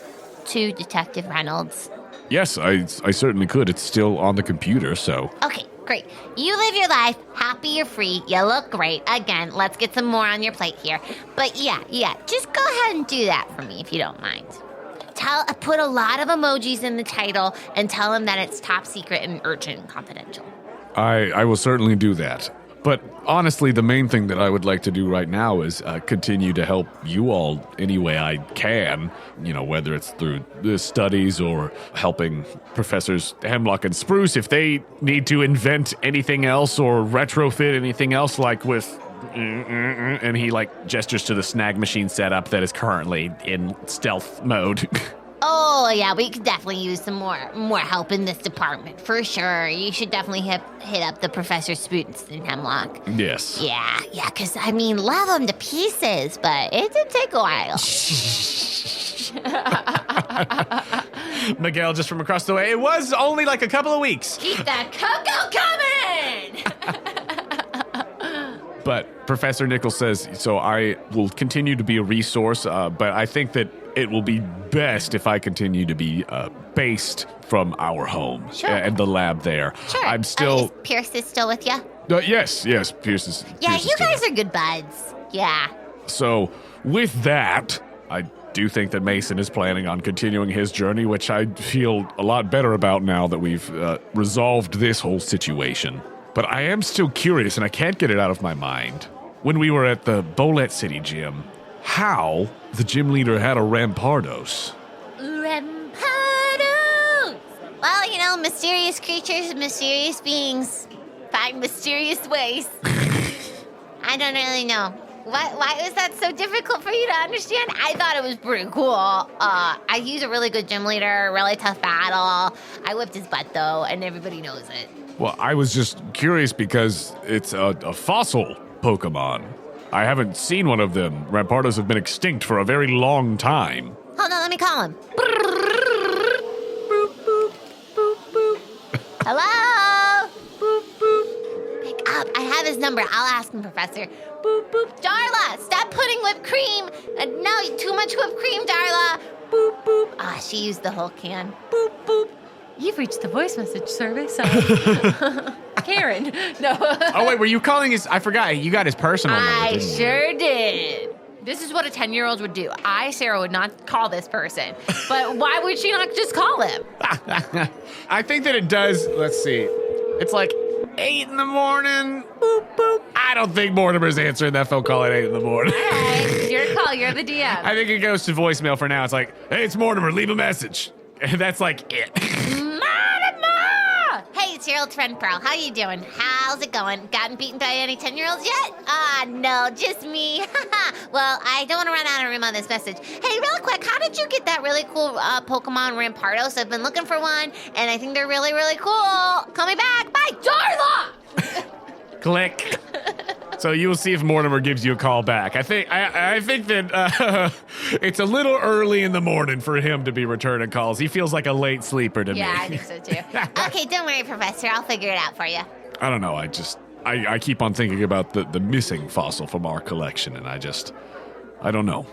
[SPEAKER 5] to Detective Reynolds?
[SPEAKER 4] Yes, I certainly could. It's still on the computer, so.
[SPEAKER 5] Okay, great. You live your life, happy you're free, you look great. Again, let's get some more on your plate here. But yeah, just go ahead and do that for me if you don't mind. Put a lot of emojis in the title and tell him that it's top secret and urgent and confidential.
[SPEAKER 4] I will certainly do that. But honestly, the main thing that I would like to do right now is continue to help you all any way I can, whether it's through the studies or helping Professors Hemlock and Spruce if they need to invent anything else or retrofit anything else, like with...
[SPEAKER 2] And he gestures to the snag machine setup that is currently in stealth mode.
[SPEAKER 5] Oh, yeah, we could definitely use some more help in this department, for sure. You should definitely hit up the Professor Spruce and Hemlock.
[SPEAKER 4] Yes.
[SPEAKER 5] Yeah, because, I mean, love them to pieces, but it did take a while.
[SPEAKER 2] Miguel just from across the way. It was only a couple of weeks.
[SPEAKER 5] Keep that cocoa coming!
[SPEAKER 4] But Professor Nichols says, so I will continue to be a resource, but I think that it will be best if I continue to be based from our home and the lab there.
[SPEAKER 5] Sure.
[SPEAKER 4] I'm still...
[SPEAKER 5] Pierce is still with you?
[SPEAKER 4] Yes, Pierce is...
[SPEAKER 5] Yeah,
[SPEAKER 4] Pierce is
[SPEAKER 5] you
[SPEAKER 4] still
[SPEAKER 5] guys are good buds. Yeah.
[SPEAKER 4] So, with that, I do think that Mason is planning on continuing his journey, which I feel a lot better about now that we've resolved this whole situation. But I am still curious, and I can't get it out of my mind. When we were at the Bolette City gym, how the gym leader had a Rampardos.
[SPEAKER 5] Rampardos! Well, mysterious creatures and mysterious beings find mysterious ways. I don't really know. Why was that so difficult for you to understand? I thought it was pretty cool. He's a really good gym leader, really tough battle. I whipped his butt, though, and everybody knows it.
[SPEAKER 4] Well, I was just curious because it's a fossil Pokemon. I haven't seen one of them. Rampardos have been extinct for a very long time.
[SPEAKER 5] Hold on, let me call him. Boop, boop, boop, boop. Hello? Boop, boop. Pick up. I have his number. I'll ask him, Professor. Boop, boop. Darla, stop putting whipped cream. No, too much whipped cream, Darla. Boop, boop. She used the whole can. Boop, boop.
[SPEAKER 1] You've reached the voice message service of Karen. No.
[SPEAKER 2] Oh, wait, were you calling his... I forgot. You got his personal number,
[SPEAKER 5] I
[SPEAKER 2] didn't you?
[SPEAKER 5] sure did.
[SPEAKER 1] This is what a 10-year-old would do. Sarah, would not call this person. But why would she not just call him?
[SPEAKER 2] I think that it does... Let's see. It's 8 in the morning. Boop, boop. I don't think Mortimer's answering that phone call at 8 in the morning.
[SPEAKER 1] All right, your call. You're the DM.
[SPEAKER 2] I think it goes to voicemail for now. It's hey, it's Mortimer. Leave a message. And that's it.
[SPEAKER 5] Hey, it's your old friend Pearl. How you doing? How's it going? Gotten beaten by any 10-year-olds yet? No, just me. Well, I don't want to run out of room on this message. Hey, real quick, how did you get that really cool Pokemon Rampardos? I've been looking for one, and I think they're really, really cool. Call me back. Bye, Darla!
[SPEAKER 2] Click. So you will see if Mortimer gives you a call back. I think that it's a little early in the morning for him to be returning calls. He feels like a late sleeper to me.
[SPEAKER 5] Yeah, I think so too. Okay, don't worry, Professor. I'll figure it out for you.
[SPEAKER 4] I don't know. I keep on thinking about the missing fossil from our collection, and I don't know.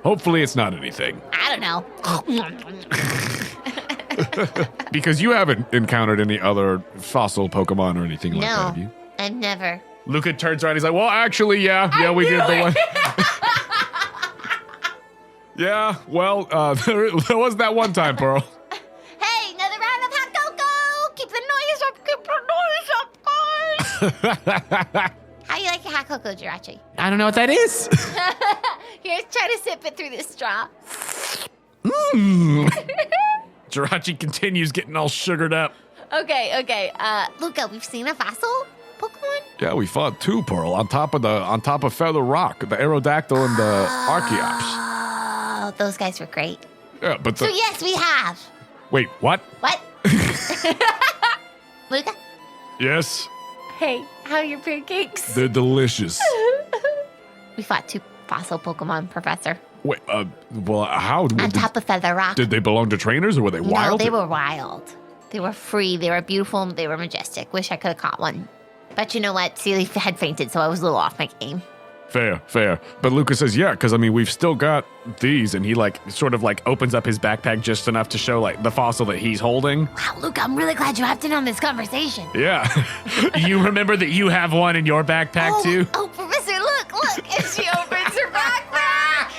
[SPEAKER 4] Hopefully it's not anything.
[SPEAKER 5] I don't know.
[SPEAKER 4] Because you haven't encountered any other fossil Pokemon or anything like that, have you?
[SPEAKER 5] No, I've never.
[SPEAKER 2] Luca turns around. He's like, well, actually, yeah, we did the one.
[SPEAKER 4] Yeah, well, there was that one time, Pearl.
[SPEAKER 5] Hey, another round of hot cocoa! Keep the noise up, guys! How you like your hot cocoa, Jirachi?
[SPEAKER 3] I don't know what that is.
[SPEAKER 5] Here, try to sip it through this straw.
[SPEAKER 2] Jirachi continues getting all sugared up.
[SPEAKER 1] Okay. Luca, we've seen a fossil Pokemon?
[SPEAKER 4] Yeah, we fought 2, Pearl, on top of Feather Rock, the Aerodactyl and the Archeops.
[SPEAKER 1] Oh, those guys were great.
[SPEAKER 4] Yeah, but
[SPEAKER 1] So yes, we have.
[SPEAKER 4] Wait, what?
[SPEAKER 1] What? Luca?
[SPEAKER 4] Yes,
[SPEAKER 1] Hey, how are your pancakes?
[SPEAKER 4] they're delicious.
[SPEAKER 1] We fought 2 fossil Pokemon, Professor.
[SPEAKER 4] Wait, well, how?
[SPEAKER 1] On top of Feather Rock.
[SPEAKER 4] Did they belong to trainers or were they wild?
[SPEAKER 1] No, they were wild. They were free. They were beautiful. They were majestic. Wish I could have caught one. But you know what? Sealy had fainted, so I was a little off my game.
[SPEAKER 4] Fair. But Luca says, yeah, because, I mean, we've still got these, and he, sort of opens up his backpack just enough to show, the fossil that he's holding.
[SPEAKER 1] Wow, Luca, I'm really glad you hopped in on this conversation.
[SPEAKER 4] Yeah.
[SPEAKER 2] You remember that you have one in your backpack, too?
[SPEAKER 1] Oh, Professor, look. And she opens her backpack.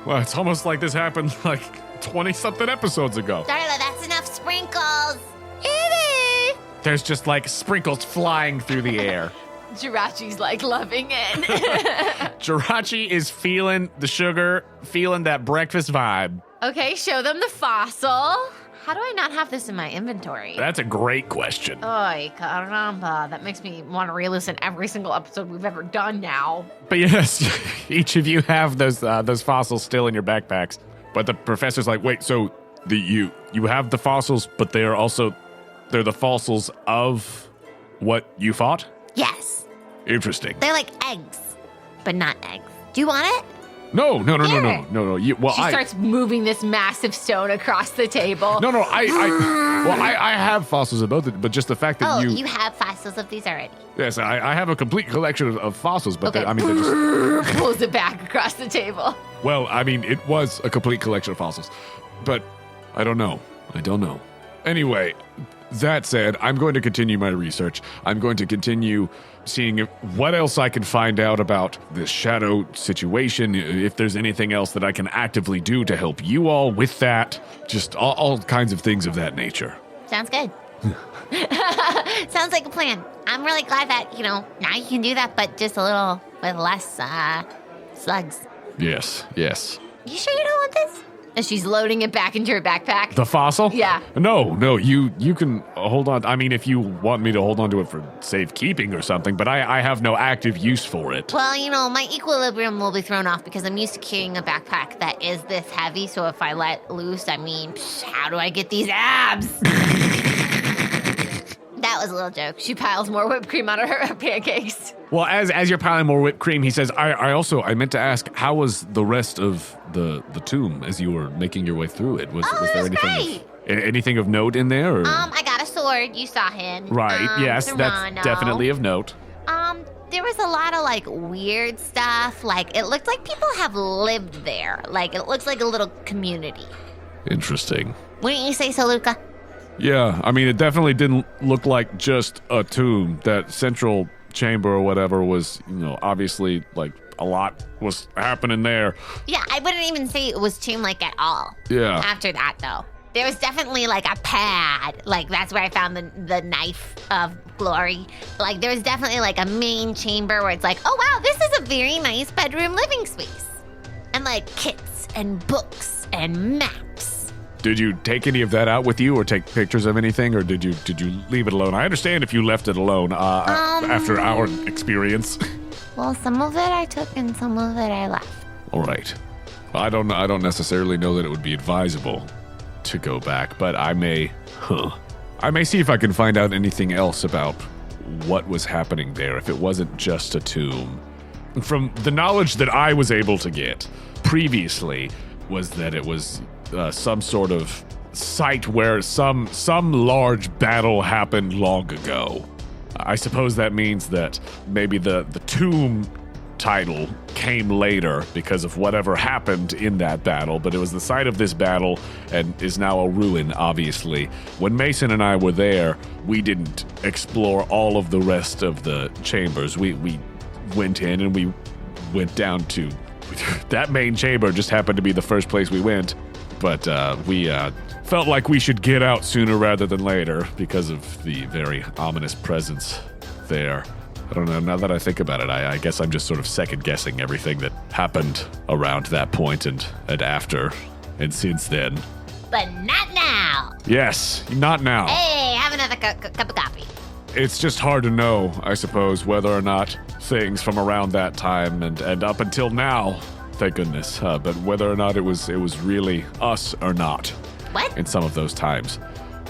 [SPEAKER 4] Well, it's almost like this happened, 20-something episodes ago.
[SPEAKER 1] Darla, that's enough sprinkles.
[SPEAKER 2] There's just, sprinkles flying through the air.
[SPEAKER 1] Jirachi's, loving it.
[SPEAKER 2] Jirachi is feeling the sugar, feeling that breakfast vibe.
[SPEAKER 1] Okay, show them the fossil. How do I not have this in my inventory?
[SPEAKER 2] That's a great question.
[SPEAKER 1] Ay, caramba. That makes me want to re-listen every single episode we've ever done now.
[SPEAKER 2] But yes, each of you have those fossils still in your backpacks. But the professor's like, wait, so you have the fossils, but they're the fossils of what you fought?
[SPEAKER 1] Yes.
[SPEAKER 2] Interesting.
[SPEAKER 1] They're like eggs, but not eggs. Do you want it?
[SPEAKER 2] No.
[SPEAKER 1] She starts moving this massive stone across the table.
[SPEAKER 4] No, I have fossils of both, but just the fact that
[SPEAKER 1] you have fossils of these already.
[SPEAKER 4] Yes, I have a complete collection of fossils, but
[SPEAKER 1] Okay.
[SPEAKER 4] they're just...
[SPEAKER 1] Pulls it back across the table.
[SPEAKER 4] Well, I mean, it was a complete collection of fossils, but I don't know. Anyway, that said, I'm going to continue my research. I'm going to continue seeing what else I can find out about this shadow situation, if there's anything else that I can actively do to help you all with that, just all kinds of things of that nature.
[SPEAKER 1] Sounds good. Sounds like a plan. I'm really glad that, now you can do that, but just a little with less slugs.
[SPEAKER 4] Yes.
[SPEAKER 1] You sure you don't want this? And she's loading it back into her backpack.
[SPEAKER 2] The fossil?
[SPEAKER 1] Yeah.
[SPEAKER 4] No, you can hold on. I mean, if you want me to hold on to it for safekeeping or something, but I have no active use for it.
[SPEAKER 1] Well, my equilibrium will be thrown off because I'm used to carrying a backpack that is this heavy, so if I let loose, how do I get these abs? That was a little joke. She piles more whipped cream on her pancakes.
[SPEAKER 2] Well, as you're piling more whipped cream, he says, I meant to ask, how was the rest of the tomb as you were making your way through it? Was there anything of note in there? Or?
[SPEAKER 1] I got a sword. You saw him.
[SPEAKER 2] Right, yes,
[SPEAKER 1] Serrano.
[SPEAKER 2] that's definitely of note.
[SPEAKER 1] There was a lot of weird stuff. It looked like people have lived there. It looks like a little community.
[SPEAKER 4] Interesting.
[SPEAKER 1] Wouldn't you say so, Luca?
[SPEAKER 4] Yeah, I mean, it definitely didn't look like just a tomb. That central chamber or whatever was, obviously, a lot was happening there.
[SPEAKER 1] Yeah, I wouldn't even say it was tomb-like at all.
[SPEAKER 4] Yeah.
[SPEAKER 1] After that, though. There was definitely, a pad. That's where I found the knife of glory. There was definitely, a main chamber where it's oh, wow, this is a very nice bedroom living space. And, kits and books and maps.
[SPEAKER 4] Did you take any of that out with you or take pictures of anything, or did you leave it alone? I understand if you left it alone after our experience.
[SPEAKER 1] Well, some of it I took and some of it I left.
[SPEAKER 4] All right. I don't necessarily know that it would be advisable to go back, but I may see if I can find out anything else about what was happening there, if it wasn't just a tomb. From the knowledge that I was able to get previously was that it was some sort of site where some large battle happened long ago. I suppose that means that maybe the tomb title came later because of whatever happened in that battle, but it was the site of this battle and is now a ruin, obviously. When Mason and I were there, we didn't explore all of the rest of the chambers. We went in and we went down to that main chamber. Just happened to be the first place we went. But we felt like we should get out sooner rather than later because of the very ominous presence there. I don't know, now that I think about it, I guess I'm just sort of second-guessing everything that happened around that point and after and since then.
[SPEAKER 5] but not now.
[SPEAKER 4] Yes, not now.
[SPEAKER 5] Hey, have another cup of coffee.
[SPEAKER 4] It's just hard to know, I suppose, whether or not things from around that time and up until now, thank goodness, but whether or not it was really us or not.
[SPEAKER 5] What?
[SPEAKER 4] In some of those times.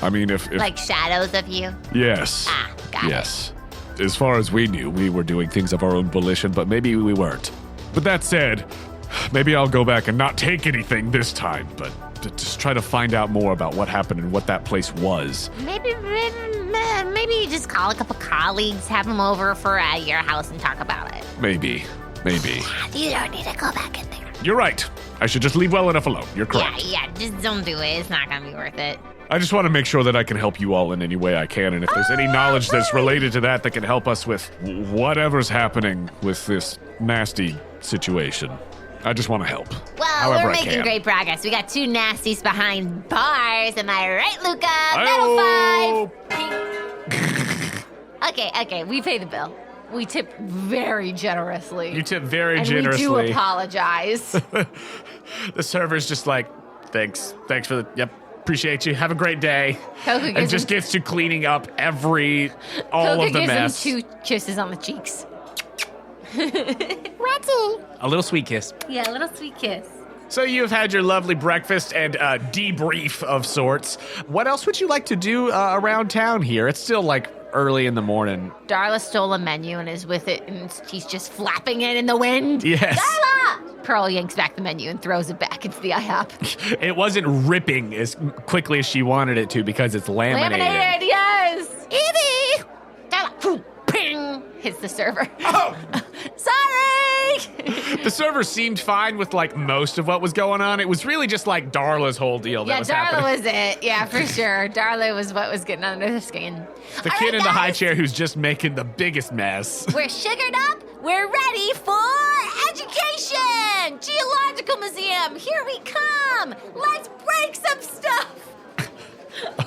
[SPEAKER 4] I mean, if
[SPEAKER 5] Like shadows of you?
[SPEAKER 4] yes.
[SPEAKER 5] Got it.
[SPEAKER 4] Yes. As far as we knew, we were doing things of our own volition, but maybe we weren't. But that said, maybe I'll go back and not take anything this time, but to just try to find out more about what happened and what that place was.
[SPEAKER 5] Maybe you just call a couple colleagues, have them over for your house and talk about it.
[SPEAKER 4] Maybe.
[SPEAKER 5] You don't need to go back in there.
[SPEAKER 4] You're right. I should just leave well enough alone. You're correct.
[SPEAKER 5] Yeah, just don't do it. It's not gonna be worth it.
[SPEAKER 4] I just want to make sure that I can help you all in any way I can, and if there's any knowledge that's related to that can help us with whatever's happening with this nasty situation, I just want to help.
[SPEAKER 5] Well,
[SPEAKER 4] however
[SPEAKER 5] we're
[SPEAKER 4] I
[SPEAKER 5] making
[SPEAKER 4] can.
[SPEAKER 5] great progress. We got 2 nasties behind bars. Am I right, Luca?
[SPEAKER 4] Ayo.
[SPEAKER 5] Metal 5. Okay, we pay the bill. We tip very generously.
[SPEAKER 2] You tip very
[SPEAKER 5] and
[SPEAKER 2] generously.
[SPEAKER 5] we do apologize.
[SPEAKER 2] The server's just like, thanks for the, yep, appreciate you. Have a great day.
[SPEAKER 5] Coco
[SPEAKER 2] And
[SPEAKER 5] gives
[SPEAKER 2] just
[SPEAKER 5] him,
[SPEAKER 2] gets to cleaning up all
[SPEAKER 5] Coco
[SPEAKER 2] of the
[SPEAKER 5] gives
[SPEAKER 2] mess.
[SPEAKER 5] him 2 kisses on the cheeks.
[SPEAKER 2] A little sweet kiss.
[SPEAKER 5] Yeah, a little sweet kiss.
[SPEAKER 2] So you have had your lovely breakfast and debrief of sorts. What else would you like to do around town here? It's still like early in the morning.
[SPEAKER 5] Darla stole a menu and is with it, and he's just flapping it in the wind.
[SPEAKER 2] Yes.
[SPEAKER 5] Darla! Pearl yanks back the menu and throws it back into the IHOP.
[SPEAKER 2] It wasn't ripping as quickly as she wanted it to because it's laminated.
[SPEAKER 5] Laminated, yes! Evie! Darla, ping! Hits the server.
[SPEAKER 2] Oh!
[SPEAKER 5] Sorry!
[SPEAKER 2] The server seemed fine with like most of what was going on. It was really just like Darla's whole deal that
[SPEAKER 5] Yeah,
[SPEAKER 2] was
[SPEAKER 5] Darla
[SPEAKER 2] happening.
[SPEAKER 5] was it. Yeah, for sure. Darla was what was getting under the skin.
[SPEAKER 2] The
[SPEAKER 5] All
[SPEAKER 2] kid
[SPEAKER 5] right,
[SPEAKER 2] in the high
[SPEAKER 5] guys,
[SPEAKER 2] chair who's just making the biggest mess.
[SPEAKER 5] We're sugared up. We're ready for education. Geological Museum. Here we come. Let's break some stuff.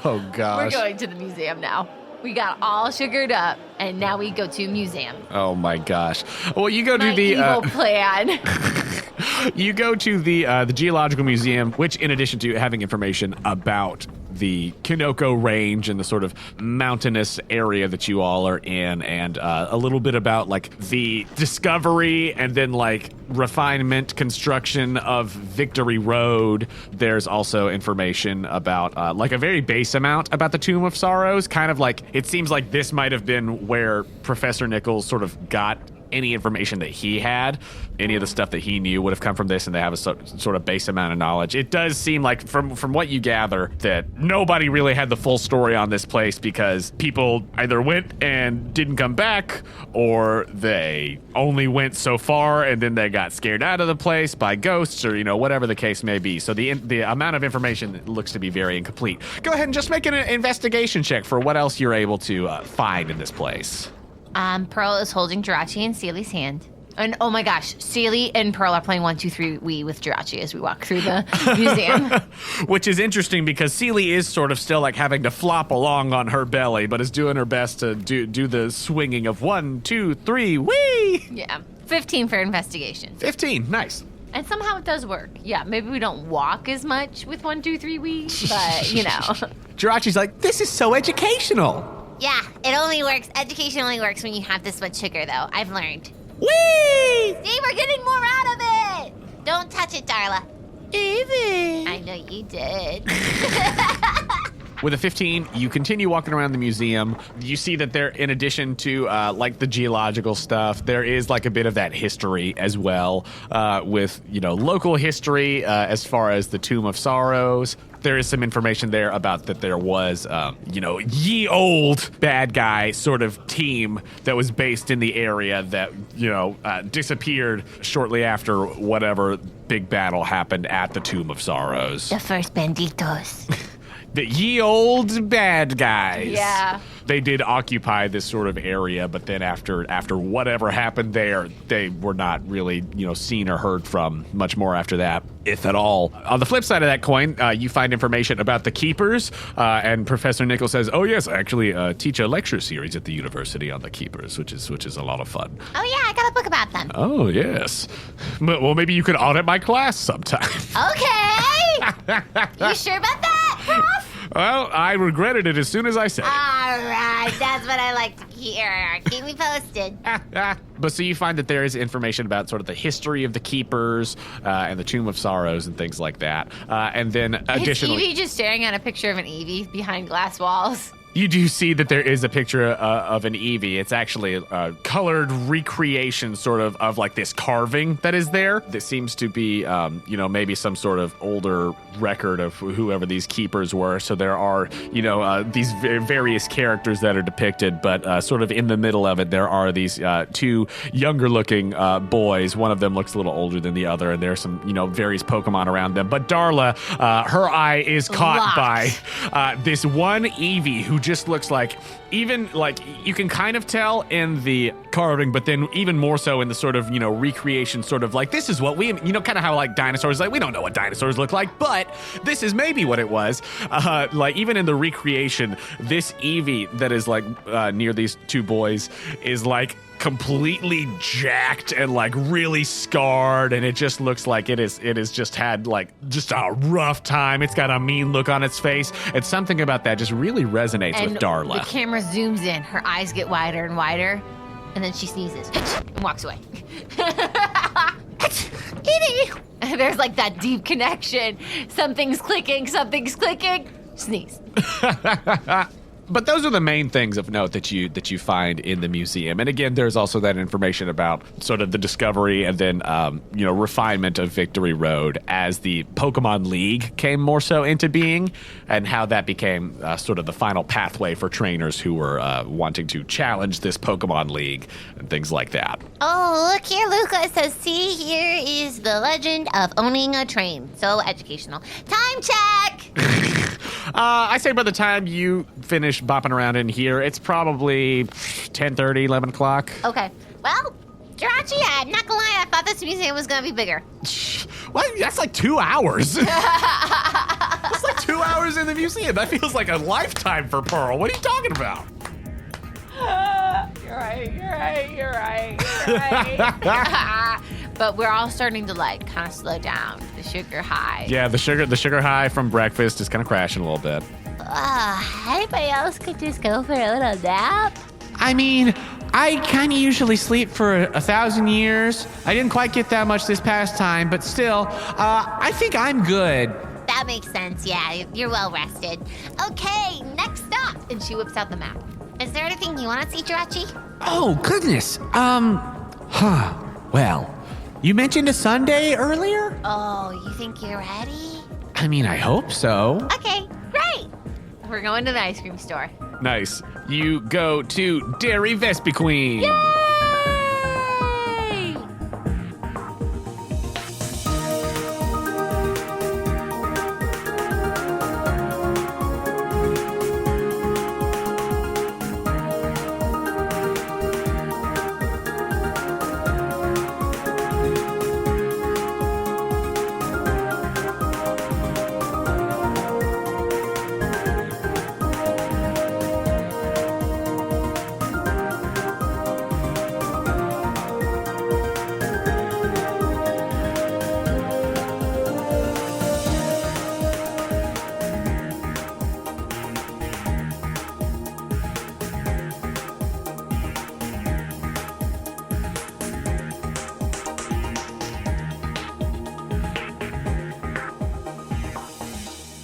[SPEAKER 2] Oh gosh.
[SPEAKER 5] We're going to the museum now. We got all sugared up, and now we go to museum.
[SPEAKER 2] Oh my gosh. Well, you go
[SPEAKER 5] My
[SPEAKER 2] to the
[SPEAKER 5] evil plan.
[SPEAKER 2] you go to the Geological Museum, which, in addition to having information about the Kinoko Range and the sort of mountainous area that you all are in, and a little bit about like the discovery and then like refinement construction of Victory Road. There's also information about like a very base amount about the Tomb of Sorrows. Kind of like it seems like this might have been where Professor Nichols sort of got any information that he had. Any of the stuff that he knew would have come from this, and they have a sort of base amount of knowledge. It does seem like, from what you gather, that nobody really had the full story on this place because people either went and didn't come back, or they only went so far and then they got scared out of the place by ghosts, or whatever the case may be. So the amount of information looks to be very incomplete. Go ahead and just make an investigation check for what else you're able to find in this place.
[SPEAKER 5] Pearl is holding Jirachi and Seely's hand. And oh my gosh, Seely and Pearl are playing 1, 2, 3 Wii with Jirachi as we walk through the museum.
[SPEAKER 2] Which is interesting because Seely is sort of still like having to flop along on her belly, but is doing her best to do the swinging of 1, 2, 3, wee!
[SPEAKER 5] Yeah, 15 for investigation.
[SPEAKER 2] 15, nice.
[SPEAKER 5] And somehow it does work. Yeah, maybe we don't walk as much with 1, 2, 3 Wii, but
[SPEAKER 2] Jirachi's like, this is so educational.
[SPEAKER 5] Yeah, it only works. Education only works when you have this much sugar, though. I've learned.
[SPEAKER 2] Whee!
[SPEAKER 5] See, we're getting more out of it. Don't touch it, Darla.
[SPEAKER 1] Evie.
[SPEAKER 5] I know you did.
[SPEAKER 2] With a 15, you continue walking around the museum. You see that there, in addition to like the geological stuff, there is like a bit of that history as well, with local history as far as the Tomb of Sorrows. There is some information there about that there was, ye old bad guy sort of team that was based in the area that, disappeared shortly after whatever big battle happened at the Tomb of Sorrows.
[SPEAKER 5] The first banditos.
[SPEAKER 2] The ye old bad guys.
[SPEAKER 5] Yeah.
[SPEAKER 2] They did occupy this sort of area, but then after whatever happened there, they were not really, seen or heard from much more after that, if at all. On the flip side of that coin, you find information about the Keepers, and Professor Nichols says, "Oh yes, I actually teach a lecture series at the university on the Keepers, which is a lot of fun."
[SPEAKER 5] Oh, yeah, I got a book about them.
[SPEAKER 2] Oh yes. Well, maybe you could audit my class sometime.
[SPEAKER 5] Okay. You sure about that, Prof?
[SPEAKER 2] Well, I regretted it as soon as I said it.
[SPEAKER 5] All right, that's what I like to hear. Keep me posted.
[SPEAKER 2] But so you find that there is information about sort of the history of the keepers and the Tomb of Sorrows and things like that. And then additionally...
[SPEAKER 1] Is Eevee just staring at a picture of an Eevee behind glass walls?
[SPEAKER 2] You do see that there is a picture of an Eevee. It's actually a colored recreation sort of like this carving that is there. This seems to be, maybe some sort of older record of whoever these keepers were. So there are, these various characters that are depicted, but sort of in the middle of it, there are these two younger looking boys. One of them looks a little older than the other, and there's some, various Pokemon around them. But Darla, her eye is caught by this one Eevee who just looks like, even like you can kind of tell in the carving, but then even more so in the sort of, recreation, sort of like, this is what we, kind of how like dinosaurs, like we don't know what dinosaurs look like, but this is maybe what it was. Like even in the recreation, this Eevee that is like near these two boys is like completely jacked and like really scarred, and it just looks like it is just had like just a rough time. It's got a mean look on its face, and something about that just really resonates with Darla.
[SPEAKER 1] The camera zooms in, her eyes get wider and wider, and then she sneezes and walks away. Eevee! There's like that deep connection. Something's clicking, sneeze.
[SPEAKER 2] But those are the main things of note that you find in the museum. And again, there's also that information about sort of the discovery and then, refinement of Victory Road as the Pokemon League came more so into being, and how that became sort of the final pathway for trainers who were wanting to challenge this Pokemon League and things like that.
[SPEAKER 5] Oh, look here, Luca. It says, see, here is the legend of owning a train. So educational. Time check!
[SPEAKER 2] I say by the time you finish bopping around in here, it's probably 10:30, 11 o'clock.
[SPEAKER 5] Okay. Well, Jirachi, I'm not gonna lie, I thought this museum was gonna be bigger.
[SPEAKER 2] What? That's like 2 hours. That's like 2 hours in the museum. That feels like a lifetime for Pearl. What are you talking about?
[SPEAKER 1] You're right. But we're all starting to like kind of slow down. The sugar high.
[SPEAKER 2] Yeah, the sugar high from breakfast is kind of crashing a little bit.
[SPEAKER 5] Anybody else could just go for a little nap?
[SPEAKER 3] I mean, I kind of usually sleep for 1,000 years. I didn't quite get that much this past time, but still, I think I'm good.
[SPEAKER 5] That makes sense, yeah. You're well rested. Okay, next stop.
[SPEAKER 1] And she whips out the map.
[SPEAKER 5] Is there anything you want to see, Jirachi?
[SPEAKER 3] Oh, goodness. Well, you mentioned a Sunday earlier?
[SPEAKER 5] Oh, you think you're ready?
[SPEAKER 3] I mean, I hope so.
[SPEAKER 5] Okay, great.
[SPEAKER 1] We're going to the ice cream store.
[SPEAKER 2] Nice. You go to Dairy Vespiquen.
[SPEAKER 1] Yay!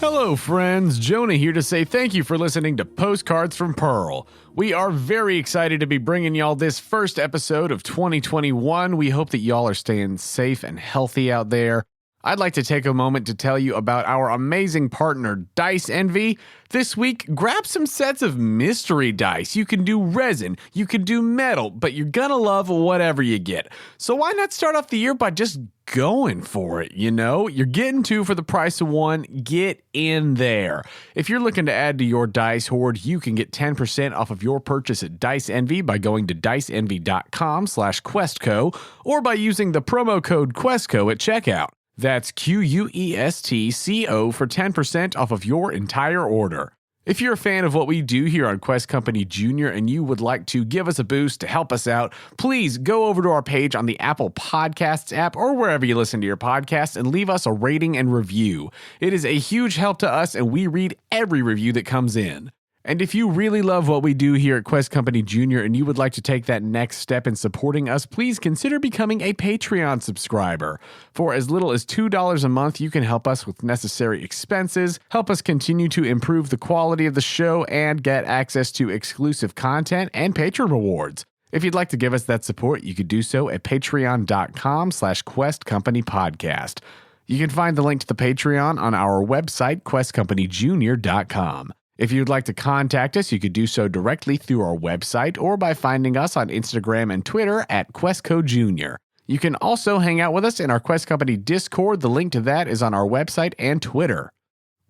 [SPEAKER 2] Hello, friends. Jonah here to say thank you for listening to Postcards from Pearl. We are very excited to be bringing y'all this first episode of 2021. We hope that y'all are staying safe and healthy out there. I'd like to take a moment to tell you about our amazing partner, Dice Envy. This week, grab some sets of mystery dice. You can do resin, you can do metal, but you're gonna love whatever you get. So why not start off the year by just going for it, you know? You're getting two for the price of one. Get in there. If you're looking to add to your dice hoard, you can get 10% off of your purchase at Dice Envy by going to diceenvy.com/questco or by using the promo code QuestCo at checkout. That's QUESTCO for 10% off of your entire order. If you're a fan of what we do here on Quest Company Junior and you would like to give us a boost to help us out, please go over to our page on the Apple Podcasts app or wherever you listen to your podcasts and leave us a rating and review. It is a huge help to us, and we read every review that comes in. And if you really love what we do here at Quest Company Junior and you would like to take that next step in supporting us, please consider becoming a Patreon subscriber. For as little as $2 a month, you can help us with necessary expenses, help us continue to improve the quality of the show, and get access to exclusive content and patron rewards. If you'd like to give us that support, you could do so at patreon.com/questcompanypodcast. You can find the link to the Patreon on our website, questcompanyjunior.com. If you'd like to contact us, you could do so directly through our website or by finding us on Instagram and Twitter at QuestCoJunior. You can also hang out with us in our Quest Company Discord. The link to that is on our website and Twitter.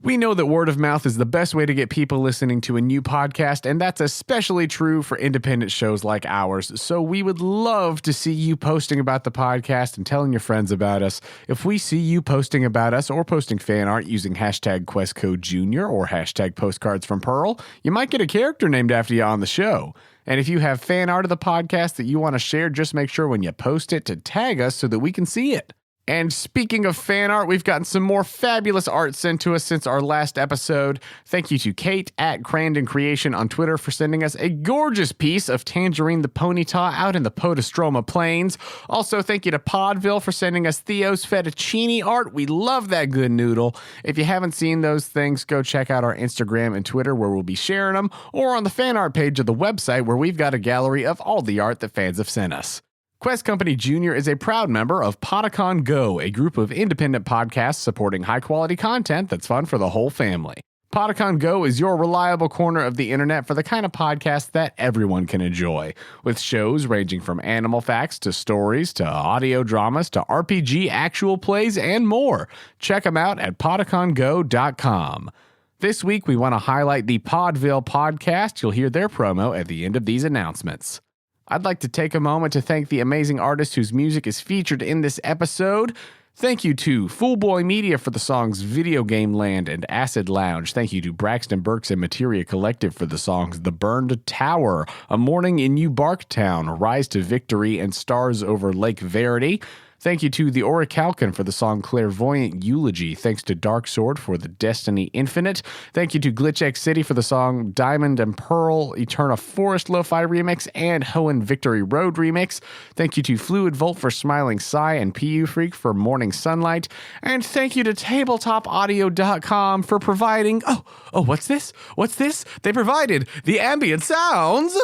[SPEAKER 2] We know that word of mouth is the best way to get people listening to a new podcast, and that's especially true for independent shows like ours. So we would love to see you posting about the podcast and telling your friends about us. If we see you posting about us or posting fan art using hashtag QuestCoJunior or hashtag Postcards from Pearl, you might get a character named after you on the show. And if you have fan art of the podcast that you want to share, just make sure when you post it to tag us so that we can see it. And speaking of fan art, we've gotten some more fabulous art sent to us since our last episode. Thank you to Kate at Crandon Creation on Twitter for sending us a gorgeous piece of Tangerine the Ponyta out in the Potostroma Plains. Also, thank you to Podville for sending us Theo's fettuccine art. We love that good noodle. If you haven't seen those things, go check out our Instagram and Twitter where we'll be sharing them, or on the fan art page of the website where we've got a gallery of all the art that fans have sent us. Quest Company Junior is a proud member of Pokémon Go, a group of independent podcasts supporting high-quality content that's fun for the whole family. Pokémon Go is your reliable corner of the internet for the kind of podcast that everyone can enjoy, with shows ranging from animal facts to stories to audio dramas to RPG actual plays and more. Check them out at PokémonGo.com. This week, we want to highlight the Podville podcast. You'll hear their promo at the end of these announcements. I'd like to take a moment to thank the amazing artists whose music is featured in this episode. Thank you to FoolBoyMedia for the songs Video Game Land and Acid Lounge. Thank you to Braxton, Burks, and Materia Collective for the songs The Burned Tower, A Morning in New Barktown, Rise to Victory, and Stars Over Lake Verity. Thank you to the Orichalcon for the song Clairvoyant Eulogy. Thanks to DarkeSword for the Destiny Infinite. Thank you to GlitchxCity for the song Diamond and Pearl Eterna Forest Lo-Fi Remix and Hoenn Victory Road Remix. Thank you to Fluid Volt for Smiling Sigh and PU Freak for Morning Sunlight. And thank you to TabletopAudio.com for providing... Oh, what's this? What's this? They provided the ambient sounds...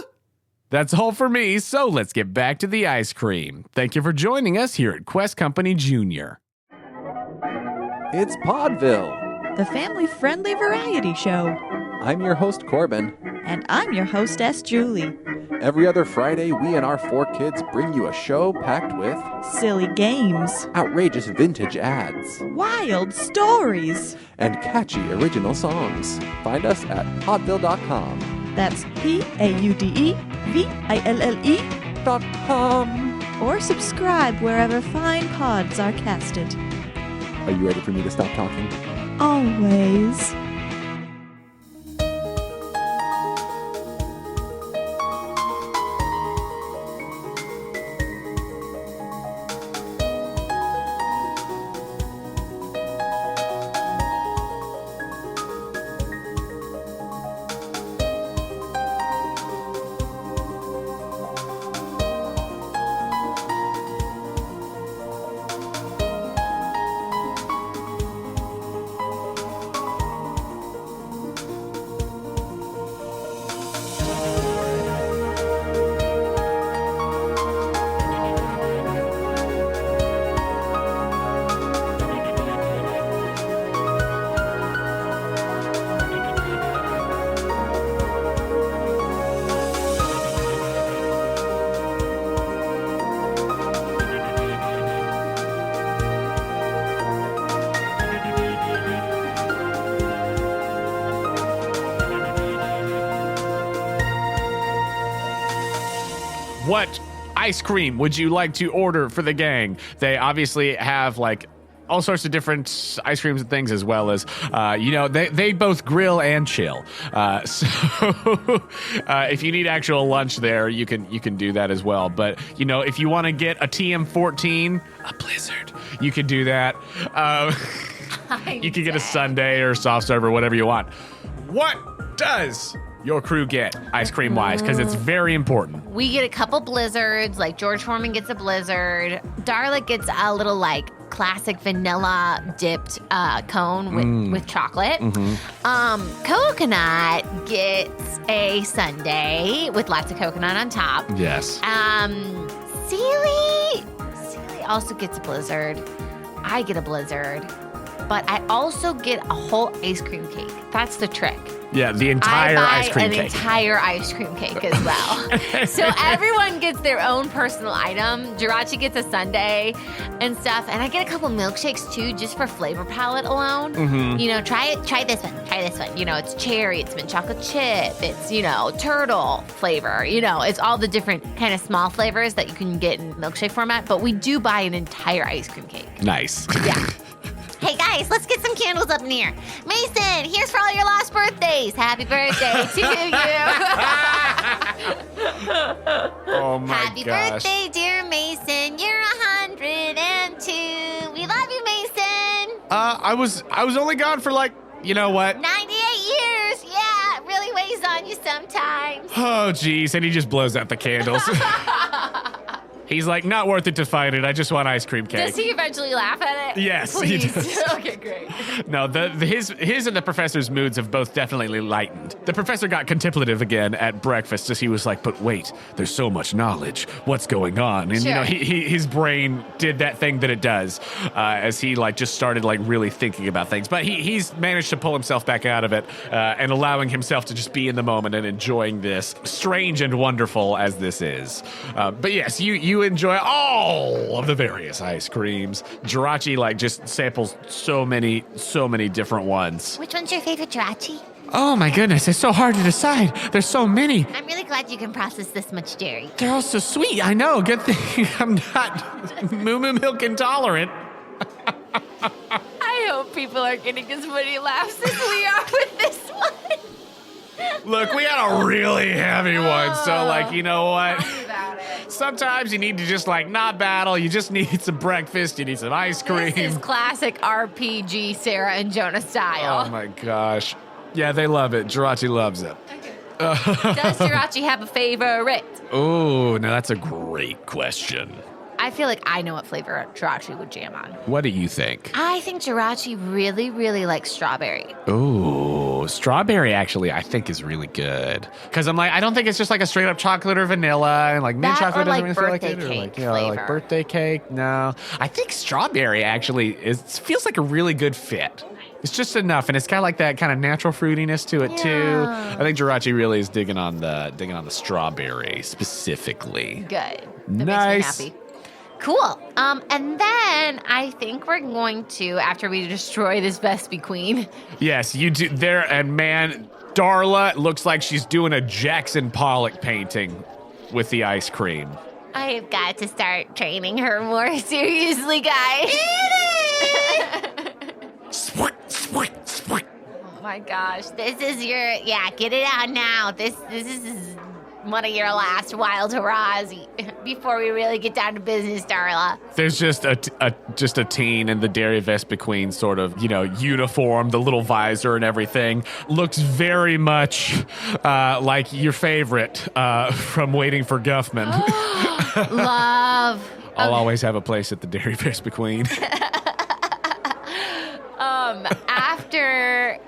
[SPEAKER 2] That's all for me, so let's get back to the ice cream. Thank you for joining us here at Quest Company Junior.
[SPEAKER 6] It's Podville,
[SPEAKER 7] the family-friendly variety show.
[SPEAKER 6] I'm your host, Corbin.
[SPEAKER 7] And I'm your hostess, Julie.
[SPEAKER 6] Every other Friday, we and our 4 kids bring you a show packed with
[SPEAKER 7] silly games,
[SPEAKER 6] outrageous vintage ads,
[SPEAKER 7] wild stories,
[SPEAKER 6] and catchy original songs. Find us at podville.com.
[SPEAKER 7] That's PAUDEVILLE.com. Or subscribe wherever fine pods are casted.
[SPEAKER 6] Are you ready for me to stop talking?
[SPEAKER 7] Always.
[SPEAKER 2] What ice cream would you like to order for the gang? They obviously have like all sorts of different ice creams and things, as well as, they both grill and chill. So if you need actual lunch there, you can do that as well. But, if you want to get a TM14, a Blizzard, you can do that. You can get a sundae or soft serve or whatever you want. What does your crew get ice cream wise? Because it's very important.
[SPEAKER 1] We get a couple Blizzards, like George Foreman gets a Blizzard. Darla gets a little like classic vanilla dipped cone with chocolate. Coconut gets a sundae with lots of coconut on top.
[SPEAKER 2] Yes.
[SPEAKER 1] Sealy also gets a Blizzard. I get a Blizzard, but I also get a whole ice cream cake. That's the trick.
[SPEAKER 2] Yeah, the entire ice cream
[SPEAKER 1] an
[SPEAKER 2] cake.
[SPEAKER 1] Entire ice cream cake as well. So everyone gets their own personal item. Jirachi gets a sundae and stuff, and I get a couple milkshakes too, just for flavor palette alone. Try this one. It's cherry, it's mint chocolate chip, it's turtle flavor. It's all the different kind of small flavors that you can get in milkshake format. But we do buy an entire ice cream cake.
[SPEAKER 2] Nice.
[SPEAKER 1] Yeah.
[SPEAKER 5] Hey guys, let's get some candles up in here. Mason, here's for all your lost birthdays. Happy birthday to you.
[SPEAKER 2] Oh my
[SPEAKER 5] Happy
[SPEAKER 2] gosh.
[SPEAKER 5] birthday, dear Mason. You're 102. We love you, Mason.
[SPEAKER 2] I was only gone for
[SPEAKER 5] 98 years. Yeah, it really weighs on you sometimes.
[SPEAKER 2] Oh, geez. And he just blows out the candles. He's like, not worth it to fight it. I just want ice cream cake.
[SPEAKER 1] Does he eventually laugh at it?
[SPEAKER 2] Yes, he
[SPEAKER 1] Please.
[SPEAKER 2] does.
[SPEAKER 1] Okay, great.
[SPEAKER 2] No, his and the professor's moods have both definitely lightened. The professor got contemplative again at breakfast as he was like, but wait, there's so much knowledge. What's going on? And,
[SPEAKER 1] Sure.
[SPEAKER 2] his brain did that thing that it does as he just started really thinking about things. But he's managed to pull himself back out of it and allowing himself to just be in the moment and enjoying this, strange and wonderful as this is. But yes, you enjoy all of the various ice creams. Jirachi just samples so many different ones.
[SPEAKER 5] Which one's your favorite, Jirachi?
[SPEAKER 3] Oh my goodness, it's so hard to decide. There's so many.
[SPEAKER 5] I'm really glad you can process this much dairy.
[SPEAKER 3] They're all so sweet. I know. Good thing I'm not moo milk intolerant.
[SPEAKER 1] I hope people are getting as many laughs as we are with this one.
[SPEAKER 2] Look, we had a really heavy one, so you know what?
[SPEAKER 1] About it.
[SPEAKER 2] Sometimes you need to just not battle. You just need some breakfast. You need some ice cream.
[SPEAKER 1] This is classic RPG Sarah and Jonah style.
[SPEAKER 2] Oh my gosh. Yeah, they love it. Jirachi loves it.
[SPEAKER 1] Does Jirachi have a favorite?
[SPEAKER 2] Oh, now that's a great question.
[SPEAKER 1] I feel like I know what flavor Jirachi would jam on.
[SPEAKER 2] What do you think?
[SPEAKER 1] I think Jirachi really, really likes strawberry.
[SPEAKER 2] Oh, strawberry actually I think is really good. Because I don't think it's just a straight up chocolate or vanilla and mint
[SPEAKER 1] That
[SPEAKER 2] chocolate
[SPEAKER 1] or,
[SPEAKER 2] doesn't really feel like
[SPEAKER 1] birthday
[SPEAKER 2] it. Or
[SPEAKER 1] cake
[SPEAKER 2] like
[SPEAKER 1] flavor.
[SPEAKER 2] birthday cake. No. I think strawberry actually feels like a really good fit. It's just enough, and it's kind of that kind of natural fruitiness to it too. I think Jirachi really is digging on the strawberry specifically.
[SPEAKER 1] Good. That
[SPEAKER 2] Nice.
[SPEAKER 1] makes me happy. Cool. And then I think we're going to, after we destroy this Vespi Queen.
[SPEAKER 2] Yes, you do there, and man, Darla looks like she's doing a Jackson Pollock painting with the ice cream.
[SPEAKER 5] I've got to start training her more seriously, guys.
[SPEAKER 1] Oh my gosh.
[SPEAKER 5] This is get it out now. This is one of your last wild hurrahs before we really get down to business, Darla.
[SPEAKER 2] There's just a teen in the Dairy Vespa Queen sort of, uniform, the little visor and everything. Looks very much like your favorite from Waiting for Guffman.
[SPEAKER 1] Love.
[SPEAKER 2] I'll always have a place at the Dairy Vespa Queen.
[SPEAKER 1] After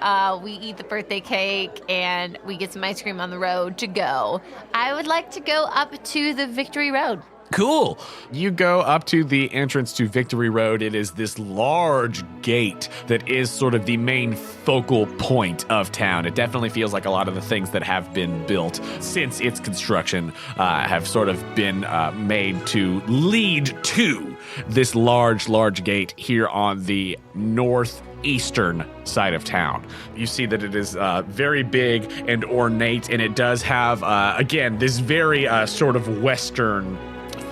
[SPEAKER 1] we eat the birthday cake and we get some ice cream on the road to go, I would like to go up to the Victory Road.
[SPEAKER 2] Cool. You go up to the entrance to Victory Road. It is this large gate that is sort of the main focal point of town. It definitely feels like a lot of the things that have been built since its construction have sort of been made to lead to this large gate here on the northeastern side of town. You see that it is very big and ornate, and it does have, again, this very sort of Western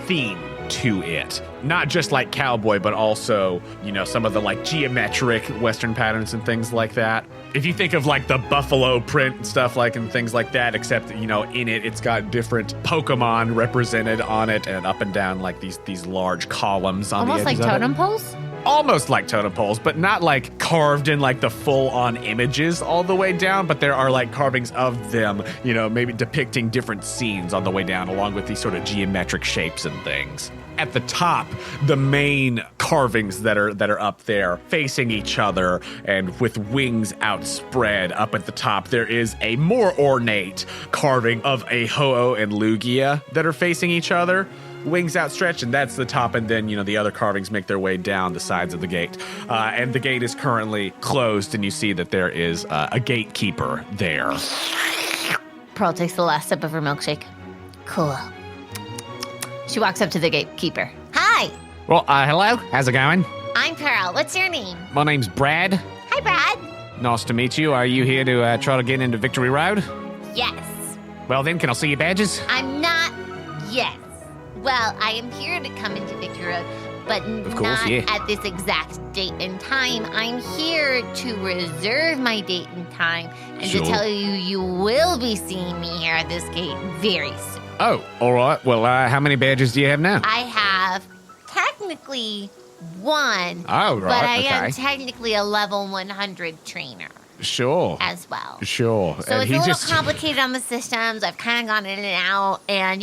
[SPEAKER 2] theme to it. Not just like cowboy, but also, some of the like geometric Western patterns and things like that. If you think of like the buffalo print and stuff and things like that, except, in it, it's got different Pokemon represented on it and up and down like these large columns on
[SPEAKER 1] Almost
[SPEAKER 2] the edges
[SPEAKER 1] like
[SPEAKER 2] of it.
[SPEAKER 1] totem poles?
[SPEAKER 2] Almost like totem poles, but not like carved in like the full-on images all the way down, but there are like carvings of them, maybe depicting different scenes on the way down, along with these sort of geometric shapes and things. At the top, the main carvings that are up there facing each other and with wings outspread up at the top, there is a more ornate carving of a Ho-Oh and Lugia that are facing each other. Wings outstretched, and that's the top, and then, the other carvings make their way down the sides of the gate. And the gate is currently closed, and you see that there is a gatekeeper there.
[SPEAKER 1] Pearl takes the last sip of her milkshake. Cool. She walks up to the gatekeeper.
[SPEAKER 5] Hi,
[SPEAKER 3] Well, hello. How's it going?
[SPEAKER 5] I'm Pearl. What's your name?
[SPEAKER 3] My name's Brad.
[SPEAKER 5] Hi, Brad.
[SPEAKER 3] Nice to meet you. Are you here to try to get into Victory Road?
[SPEAKER 5] Yes.
[SPEAKER 3] Well, then, can I see your badges?
[SPEAKER 5] I'm not. Yes. Well, I am here to come into Victory Road, but
[SPEAKER 3] course,
[SPEAKER 5] not
[SPEAKER 3] yeah.
[SPEAKER 5] at this exact date and time. I'm here to reserve my date and time and
[SPEAKER 3] Sure.
[SPEAKER 5] to tell you you will be seeing me here at this gate very soon.
[SPEAKER 3] Oh, all right. Well, how many badges do you have now?
[SPEAKER 5] I have technically one,
[SPEAKER 3] Oh, right,
[SPEAKER 5] but I am
[SPEAKER 3] okay.
[SPEAKER 5] technically a level 100 trainer
[SPEAKER 3] Sure.
[SPEAKER 5] as well.
[SPEAKER 3] Sure.
[SPEAKER 5] So it's a little complicated on the systems. I've kind of gone in and out, and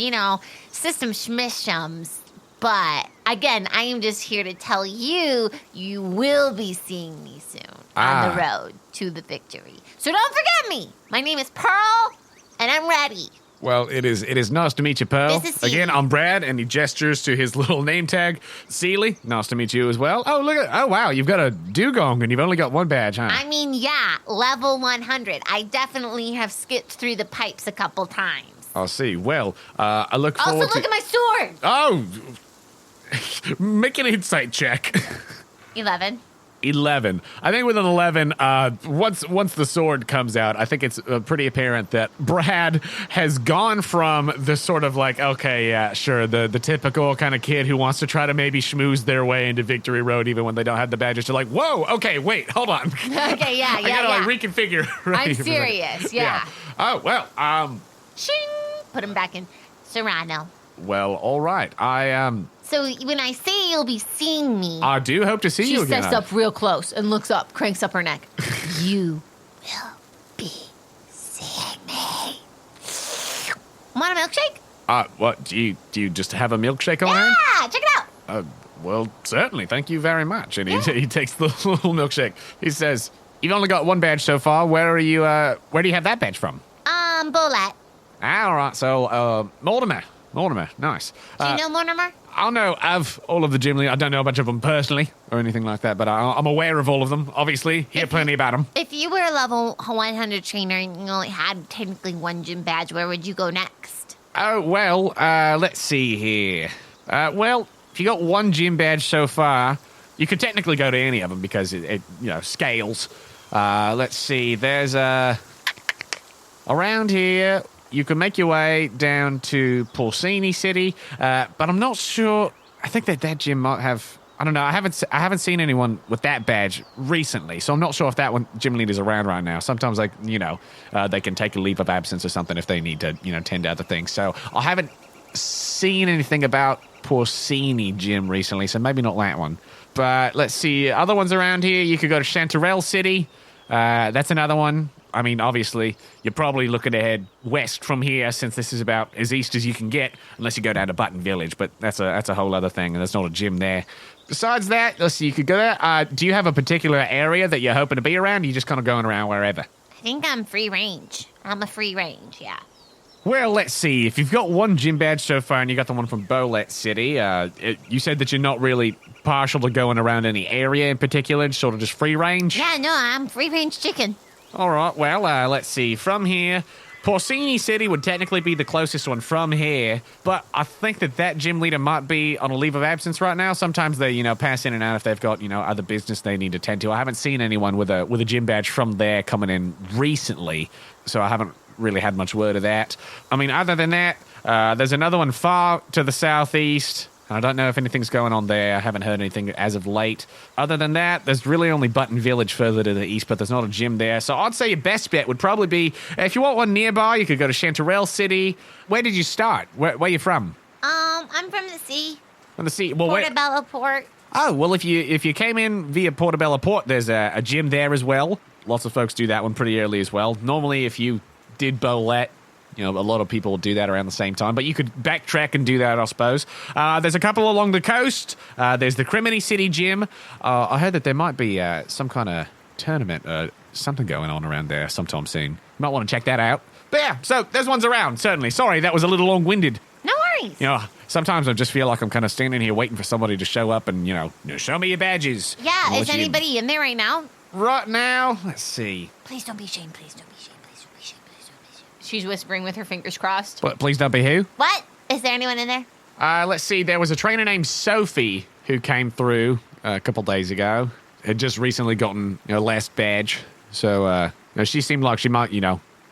[SPEAKER 5] system schmishums. But again, I am just here to tell you, you will be seeing me soon on the road to the victory. So don't forget me. My name is Pearl, and I'm ready.
[SPEAKER 3] Well, it is nice to meet you, Pearl.
[SPEAKER 5] This is Seeley.
[SPEAKER 2] Again, I'm Brad, and he gestures to his little name tag. Seeley, nice to meet you as well. Oh, wow, you've got a dugong, and you've only got one badge, huh?
[SPEAKER 5] I mean, yeah, level 100. I definitely have skipped through the pipes a couple times.
[SPEAKER 2] I'll see. Well, I look
[SPEAKER 5] Also,
[SPEAKER 2] forward
[SPEAKER 5] look
[SPEAKER 2] to...
[SPEAKER 5] at my sword.
[SPEAKER 2] Oh! Make an insight check.
[SPEAKER 5] 11.
[SPEAKER 2] 11. I think with an 11, once the sword comes out, I think it's pretty apparent that Brad has gone from the sort of like, okay, yeah, sure, the typical kind of kid who wants to try to maybe schmooze their way into Victory Road even when they don't have the badges to like, whoa, okay, wait, hold on.
[SPEAKER 5] Okay, yeah,
[SPEAKER 2] I gotta like reconfigure.
[SPEAKER 5] I'm serious, yeah.
[SPEAKER 2] Oh, well,
[SPEAKER 5] Shing! Put him back in Serrano.
[SPEAKER 2] well, all right.
[SPEAKER 5] So when I say you'll be seeing me,
[SPEAKER 2] I do hope to see
[SPEAKER 1] She
[SPEAKER 2] you again.
[SPEAKER 1] steps up real close and looks up, cranks up her neck.
[SPEAKER 5] you will be seeing me. Want a milkshake?
[SPEAKER 2] What, do you just have a milkshake on hand?
[SPEAKER 5] Yeah, check it out.
[SPEAKER 2] Well, certainly. Thank you very much. And he takes the little milkshake. He says, "You've only got one badge so far. Where do you have that badge from?"
[SPEAKER 5] Bullet.
[SPEAKER 2] All right. So, Mortimer, nice.
[SPEAKER 5] Do you know Mortimer?
[SPEAKER 2] I know of all of the gym leaders. I don't know a bunch of them personally or anything like that, but I'm aware of all of them. Obviously, hear plenty about them.
[SPEAKER 5] If you were a level 100 trainer and you only had technically one gym badge, where would you go next?
[SPEAKER 2] Oh well. Let's see here. Well, if you got one gym badge so far, you could technically go to any of them because it scales. Let's see. There's around here. You can make your way down to Porcini City, but I'm not sure. I think that gym might have. I don't know. I haven't seen anyone with that badge recently, so I'm not sure if that one gym leader's around right now. Sometimes, they can take a leave of absence or something if they need to, tend to other things. So I haven't seen anything about Porcini Gym recently, so maybe not that one. But let's see. Other ones around here. You could go to Chanterelle City. That's another one. I mean, obviously, you're probably looking to head west from here since this is about as east as you can get, unless you go down to Button Village, but that's a whole other thing, and there's not a gym there. Besides that, let's see, you could go there. Do you have a particular area that you're hoping to be around, or are you just kind of going around wherever?
[SPEAKER 5] I think I'm free range. I'm a free range, yeah.
[SPEAKER 2] Well, let's see. If you've got one gym badge so far and you got the one from Bolette City, you said that you're not really partial to going around any area in particular, sort of just free range?
[SPEAKER 5] Yeah, no, I'm free range chicken.
[SPEAKER 2] All right, well, let's see. From here, Porcini City would technically be the closest one from here, but I think that gym leader might be on a leave of absence right now. Sometimes they, pass in and out if they've got, other business they need to tend to. I haven't seen anyone with a gym badge from there coming in recently, so I haven't really had much word of that. I mean, other than that, there's another one far to the southeast. I don't know if anything's going on there. I haven't heard anything as of late. Other than that, there's really only Button Village further to the east, but there's not a gym there. So I'd say your best bet would probably be, if you want one nearby, you could go to Chanterelle City. Where did you start? Where are you from?
[SPEAKER 5] I'm from the sea.
[SPEAKER 2] From the sea. Well,
[SPEAKER 5] Portobello Port.
[SPEAKER 2] Oh, well, if you came in via Portobello Port, there's a gym there as well. Lots of folks do that one pretty early as well. Normally, if you did Bolette, a lot of people do that around the same time, but you could backtrack and do that, I suppose. There's a couple along the coast. There's the Criminy City Gym. I heard that there might be some kind of tournament, something going on around there sometime soon. You might want to check that out. But yeah, so there's ones around, certainly. Sorry, that was a little long-winded.
[SPEAKER 5] No worries.
[SPEAKER 2] Sometimes I just feel like I'm kind of standing here waiting for somebody to show up and, show me your badges.
[SPEAKER 5] Yeah, is anybody in there right now?
[SPEAKER 2] Right now, let's see.
[SPEAKER 5] Please don't be ashamed. Please don't be ashamed. She's whispering with her fingers crossed.
[SPEAKER 2] But please don't be who?
[SPEAKER 5] What? Is there anyone in there?
[SPEAKER 2] Let's see. There was a trainer named Sophie who came through a couple days ago. Had just recently gotten last badge. So she seemed like she might,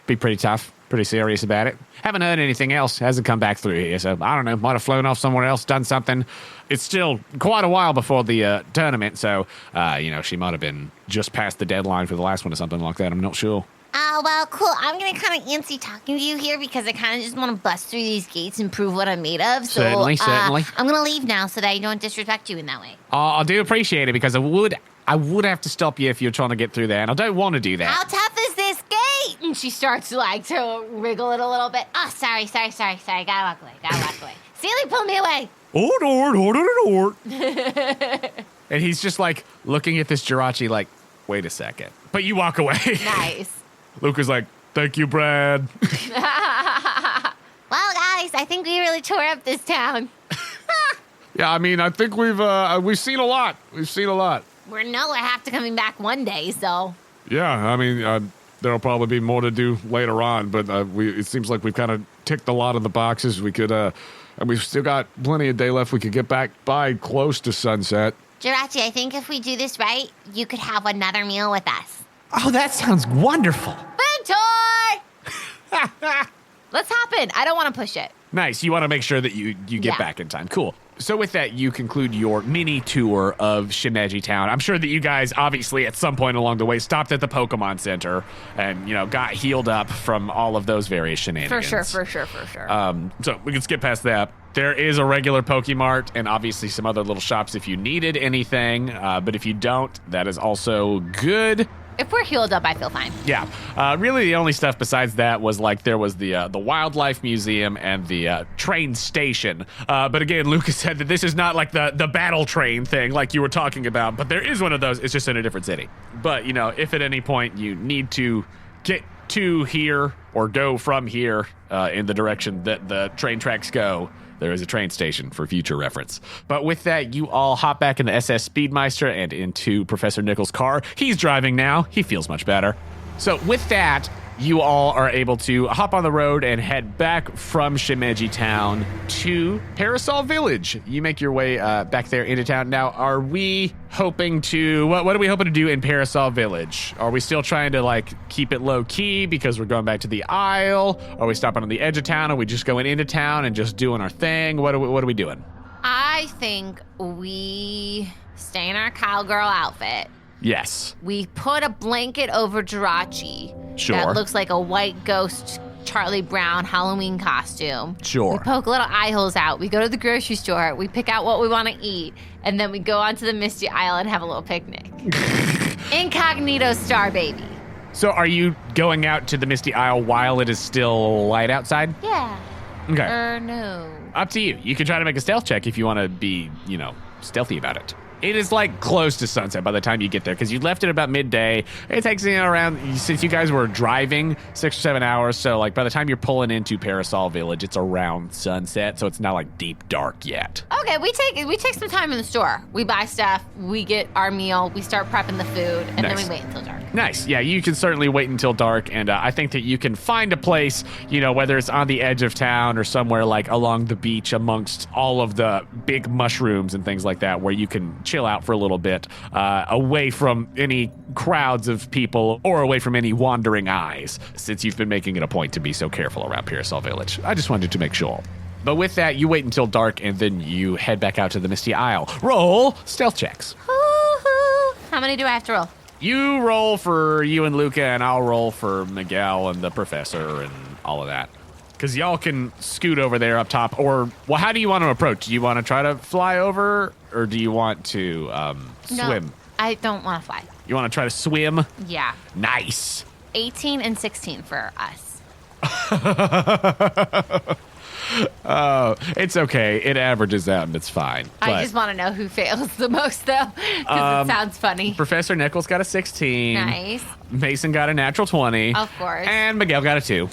[SPEAKER 2] be pretty tough, pretty serious about it. Haven't heard anything else. Hasn't come back through here. So I don't know. Might have flown off somewhere else, done something. It's still quite a while before the tournament. So, she might have been just past the deadline for the last one or something like that. I'm not sure.
[SPEAKER 5] Oh, well, cool. I'm going to kind of antsy talking to you here because I kind of just want to bust through these gates and prove what I'm made of. So,
[SPEAKER 2] certainly.
[SPEAKER 5] I'm going to leave now so that I don't disrespect you in that way.
[SPEAKER 2] I do appreciate it because I would have to stop you if you're trying to get through there, and I don't want to do that.
[SPEAKER 5] How tough is this gate? And she starts to wriggle it a little bit. Oh, sorry. Gotta walk away. Sealy, pull me away.
[SPEAKER 2] Hold. And he's just like looking at this Jirachi like, wait a second. But you walk away.
[SPEAKER 5] Nice.
[SPEAKER 4] Luca's like, thank you, Brad.
[SPEAKER 5] Well, guys, I think we really tore up this town.
[SPEAKER 4] Yeah, I mean, I think we've seen a lot. We've seen a lot.
[SPEAKER 5] We're nowhere after coming back one day, so.
[SPEAKER 4] Yeah, I mean, there'll probably be more to do later on, but it seems like we've kind of ticked a lot of the boxes. We could, and we've still got plenty of day left. We could get back by close to sunset.
[SPEAKER 5] Jirachi, I think if we do this right, you could have another meal with us.
[SPEAKER 3] Oh, that sounds wonderful.
[SPEAKER 5] Food tour! Let's hop in. I don't want to push it.
[SPEAKER 2] Nice. You want to make sure that you get back in time. Cool. So with that, you conclude your mini tour of Shimeji Town. I'm sure that you guys, obviously, at some point along the way, stopped at the Pokemon Center and, got healed up from all of those various shenanigans.
[SPEAKER 5] For sure.
[SPEAKER 2] So we can skip past that. There is a regular Pokemart and obviously some other little shops if you needed anything. But if you don't, that is also good.
[SPEAKER 5] If we're healed up, I feel fine.
[SPEAKER 2] Yeah. Really, the only stuff besides that was there was the Wildlife Museum and the train station. But again, Lucas said that this is not like the battle train thing like you were talking about, but there is one of those. It's just in a different city. But, if at any point you need to get to here or go from here in the direction that the train tracks go, there is a train station for future reference. But with that, you all hop back in the SS Speedmeister and into Professor Nichols' car. He's driving now. He feels much better. So with that, you all are able to hop on the road and head back from Shimeji Town to Parasol Village. You make your way back there into town. Now, are we hoping to... What are we hoping to do in Parasol Village? Are we still trying to, keep it low-key because we're going back to the Isle? Are we stopping on the edge of town? Are we just going into town and just doing our thing? What are we doing?
[SPEAKER 5] I think we stay in our cowgirl outfit.
[SPEAKER 2] Yes.
[SPEAKER 5] We put a blanket over Jirachi.
[SPEAKER 2] Sure.
[SPEAKER 5] That looks like a white ghost Charlie Brown Halloween costume.
[SPEAKER 2] Sure.
[SPEAKER 5] We poke little eye holes out. We go to the grocery store. We pick out what we want to eat. And then we go onto the Misty Isle and have a little picnic. Incognito star baby.
[SPEAKER 2] So are you going out to the Misty Isle while it is still light outside?
[SPEAKER 5] Yeah.
[SPEAKER 2] Okay.
[SPEAKER 5] No.
[SPEAKER 2] Up to you. You can try to make a stealth check if you want to be, stealthy about it. It is close to sunset by the time you get there because you left it about midday. It takes around, since you guys were driving, 6 or 7 hours. So by the time you're pulling into Parasol Village, it's around sunset. So it's not deep dark yet.
[SPEAKER 5] Okay, we take some time in the store. We buy stuff, we get our meal, we start prepping the food, and then we wait until dark.
[SPEAKER 2] Nice. Yeah, you can certainly wait until dark. And I think that you can find a place, whether it's on the edge of town or somewhere along the beach amongst all of the big mushrooms and things like that, where you can chill out for a little bit, away from any crowds of people or away from any wandering eyes, since you've been making it a point to be so careful around Parasol Village. I just wanted to make sure. But with that, you wait until dark, and then you head back out to the Misty Isle. Roll stealth checks.
[SPEAKER 1] Woo-hoo. How many do I have to roll?
[SPEAKER 2] You roll for you and Luca, and I'll roll for Miguel and the professor and all of that. Because y'all can scoot over there up top. Or, well, how do you want to approach? Do you want to try to fly over, or do you want to swim?
[SPEAKER 1] No, I don't want to fly.
[SPEAKER 2] You want to try to swim?
[SPEAKER 1] Yeah.
[SPEAKER 2] Nice.
[SPEAKER 1] 18 and 16 for us.
[SPEAKER 2] It's okay. It averages out, and it's fine.
[SPEAKER 1] I just want to know who fails the most, though, because it sounds funny.
[SPEAKER 2] Professor Nichols got a 16.
[SPEAKER 1] Nice.
[SPEAKER 2] Mason got a natural 20.
[SPEAKER 1] Of course.
[SPEAKER 2] And Miguel got a 2.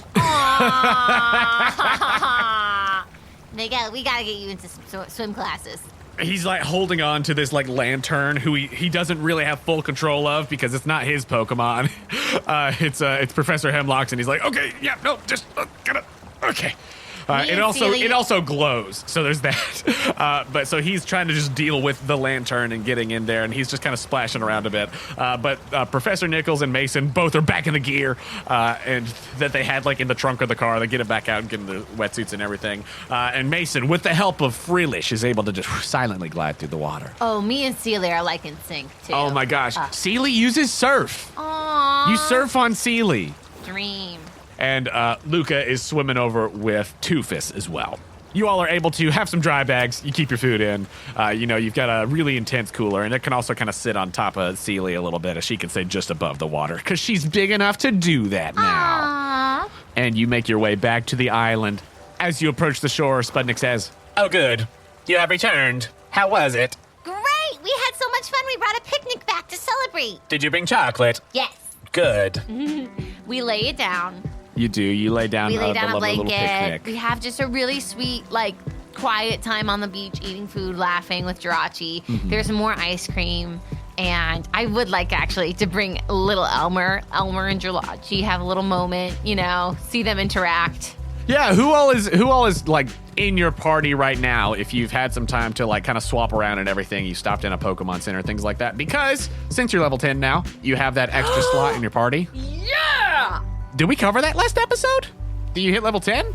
[SPEAKER 5] Miguel, we gotta get you into some swim classes.
[SPEAKER 2] He's like holding on to this like lantern who he doesn't really have full control of because it's not his Pokemon. It's Professor Hemlock's, and he's like, okay, yeah, no, just okay. It also glows, so there's that. But so he's trying to just deal with the lantern and getting in there, and he's just kind of splashing around a bit. But Professor Nichols and Mason both are back in the gear and that they had like in the trunk of the car. They get it back out and get in the wetsuits and everything. And Mason, with the help of Freelish, is able to just silently glide through the water.
[SPEAKER 1] Oh, me and Celia are like in sync, too.
[SPEAKER 2] Oh my gosh. Sealy uses surf.
[SPEAKER 1] Aww.
[SPEAKER 2] You surf on Sealy.
[SPEAKER 1] Dream.
[SPEAKER 2] And Luca is swimming over with Toofus as well. You all are able to have some dry bags. You keep your food in. You've got a really intense cooler, and it can also kind of sit on top of Celia a little bit, as she can stay just above the water, because she's big enough to do that now.
[SPEAKER 1] Aww.
[SPEAKER 2] And you make your way back to the island. As you approach the shore, Sputnik says, "Oh, good. You have returned. How was it?
[SPEAKER 5] Great! We had so much fun. We brought a picnic back to celebrate.
[SPEAKER 2] Did you bring chocolate?
[SPEAKER 5] Yes.
[SPEAKER 2] Good."
[SPEAKER 1] We lay it down.
[SPEAKER 2] You do. You lay down,
[SPEAKER 1] We lay down a
[SPEAKER 2] lovely little
[SPEAKER 1] blanket.
[SPEAKER 2] picnic.
[SPEAKER 1] We have just a really sweet, quiet time on the beach, eating food, laughing with Jirachi.
[SPEAKER 2] Mm-hmm.
[SPEAKER 1] There's more ice cream. And I would like, actually, to bring little Elmer. Elmer and Jirachi have a little moment, see them interact.
[SPEAKER 2] Yeah, who all is like in your party right now? If you've had some time to like kind of swap around and everything, you stopped in a Pokemon Center, things like that. Because since you're level 10 now, you have that extra slot in your party.
[SPEAKER 1] Yeah!
[SPEAKER 2] Did we cover that last episode? Did you hit level 10?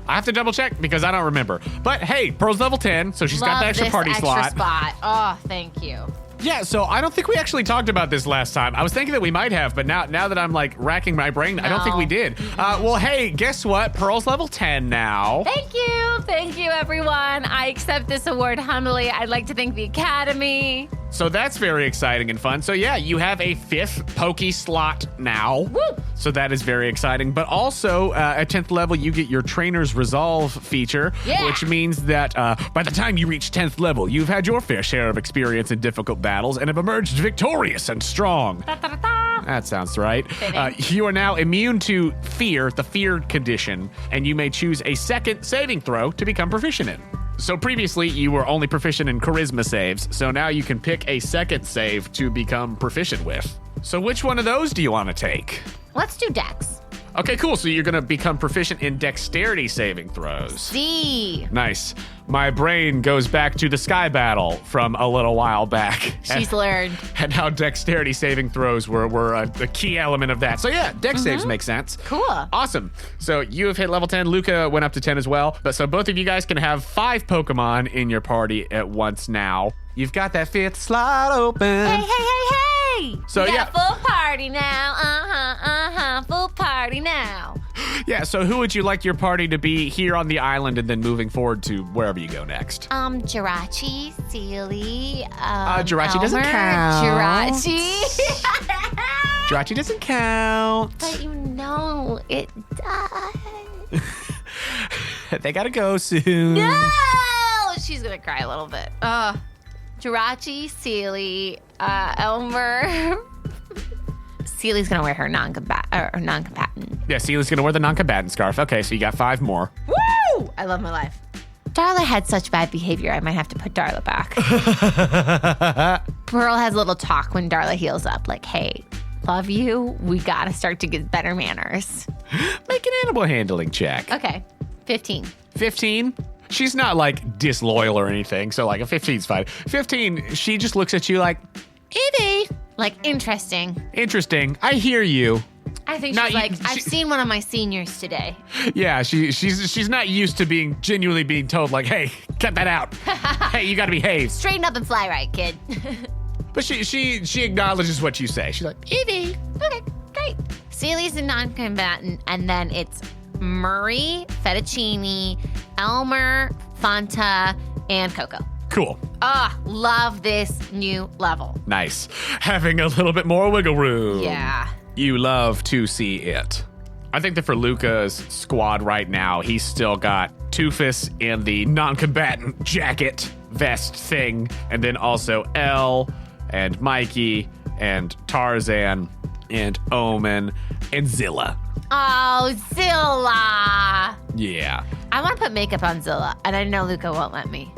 [SPEAKER 2] I have to double check because I don't remember. But hey, Pearl's level 10, so she's got the extra party slot.
[SPEAKER 1] Spot. Oh, thank you.
[SPEAKER 2] Yeah, so I don't think we actually talked about this last time. I was thinking that we might have, but now that I'm like racking my brain, I don't think we did. Well, hey, guess what? Pearl's level 10 now.
[SPEAKER 1] Thank you, everyone. I accept this award humbly. I'd like to thank the Academy.
[SPEAKER 2] So that's very exciting and fun. So yeah, you have a 5th Poke slot now.
[SPEAKER 1] Woo!
[SPEAKER 2] So that is very exciting. But also at 10th level, you get your Trainer's Resolve feature, which means that by the time you reach 10th level, you've had your fair share of experience in difficult battles and have emerged victorious and strong. That sounds right. You are now immune to fear, the fear condition, and you may choose a second saving throw to become proficient in. So previously, you were only proficient in charisma saves, so now you can pick a second save to become proficient with. So which one of those do you want to take?
[SPEAKER 1] Let's do Dex.
[SPEAKER 2] Okay, cool. So you're going to become proficient in dexterity saving throws.
[SPEAKER 1] C.
[SPEAKER 2] Nice. My brain goes back to the Sky Battle from a little while back.
[SPEAKER 1] She's learned.
[SPEAKER 2] And how dexterity saving throws were a key element of that. So yeah, dex saves make sense.
[SPEAKER 1] Cool.
[SPEAKER 2] Awesome. So you have hit level 10. Luca went up to 10 as well. But so both of you guys can have 5 Pokemon in your party at once now. You've got that 5th slot open.
[SPEAKER 1] Hey.
[SPEAKER 2] So
[SPEAKER 1] we got
[SPEAKER 2] yeah.
[SPEAKER 1] full party now. Full party now.
[SPEAKER 2] Yeah, so who would you like your party to be here on the island and then moving forward to wherever you go next?
[SPEAKER 5] Jirachi, Sealy,
[SPEAKER 2] Jirachi doesn't
[SPEAKER 5] Elmer,
[SPEAKER 2] count.
[SPEAKER 5] Jirachi.
[SPEAKER 2] Jirachi doesn't count.
[SPEAKER 5] But it does.
[SPEAKER 2] They gotta go soon.
[SPEAKER 1] No! She's gonna cry a little bit. Jirachi, Sealy, Elmer. Sealy's gonna wear her non-combatant.
[SPEAKER 2] Yeah, Sealy's gonna wear the non-combatant scarf. Okay, so you got 5 more.
[SPEAKER 1] Woo! I love my life. Darla had such bad behavior, I might have to put Darla back. Pearl has a little talk when Darla heals up, like, hey, love you, we gotta start to get better manners.
[SPEAKER 2] Make an animal handling check.
[SPEAKER 1] Okay, 15.
[SPEAKER 2] 15? She's not like disloyal or anything, so like a 15's fine. 15, she just looks at you like, Evie.
[SPEAKER 1] Like, interesting.
[SPEAKER 2] Interesting. I hear you.
[SPEAKER 1] I I think
[SPEAKER 2] Not
[SPEAKER 1] she's
[SPEAKER 2] you-
[SPEAKER 1] like, I've seen one of my seniors today.
[SPEAKER 2] Yeah, she's not used to being genuinely being told like, hey, cut that out. Hey, you gotta behave.
[SPEAKER 1] Straighten up and fly right, kid.
[SPEAKER 2] But she acknowledges what you say. She's like,
[SPEAKER 1] Evie. Okay, great. Celie's a non-combatant, and then it's Murray, Fettuccine, Elmer, Fanta, and Coco.
[SPEAKER 2] cool.
[SPEAKER 1] Love this new level.
[SPEAKER 2] Nice. Having a little bit more wiggle room.
[SPEAKER 1] Yeah.
[SPEAKER 2] You love to see it. I think that for Luca's squad right now, he's still got Toofus in the non-combatant jacket vest thing, and then also Elle and Mikey and Tarzan and Omen and Zilla.
[SPEAKER 1] Oh, Zilla.
[SPEAKER 2] Yeah.
[SPEAKER 1] I want to put makeup on Zilla, and I know Luca won't let me.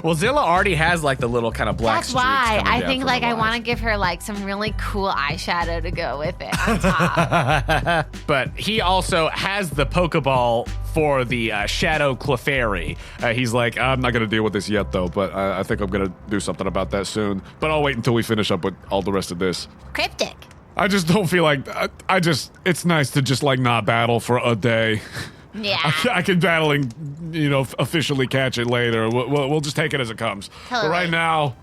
[SPEAKER 2] Well, Zilla already has like the little kind of black
[SPEAKER 1] That's
[SPEAKER 2] streaks
[SPEAKER 1] why
[SPEAKER 2] coming
[SPEAKER 1] I
[SPEAKER 2] down
[SPEAKER 1] think
[SPEAKER 2] from
[SPEAKER 1] like
[SPEAKER 2] the
[SPEAKER 1] I
[SPEAKER 2] eyes.
[SPEAKER 1] want to give her like some really cool eyeshadow to go with it on top.
[SPEAKER 2] But he also has the Pokeball for the Shadow Clefairy. He's like, I'm not going to deal with this yet, though, but I think I'm going to do something about that soon. But I'll wait until we finish up with all the rest of this.
[SPEAKER 1] Cryptic.
[SPEAKER 4] I just don't feel like it's nice to just like not battle for a day.
[SPEAKER 1] Yeah.
[SPEAKER 4] I can battling, officially catch it later. We'll just take it as it comes.
[SPEAKER 1] Totally.
[SPEAKER 4] But right now,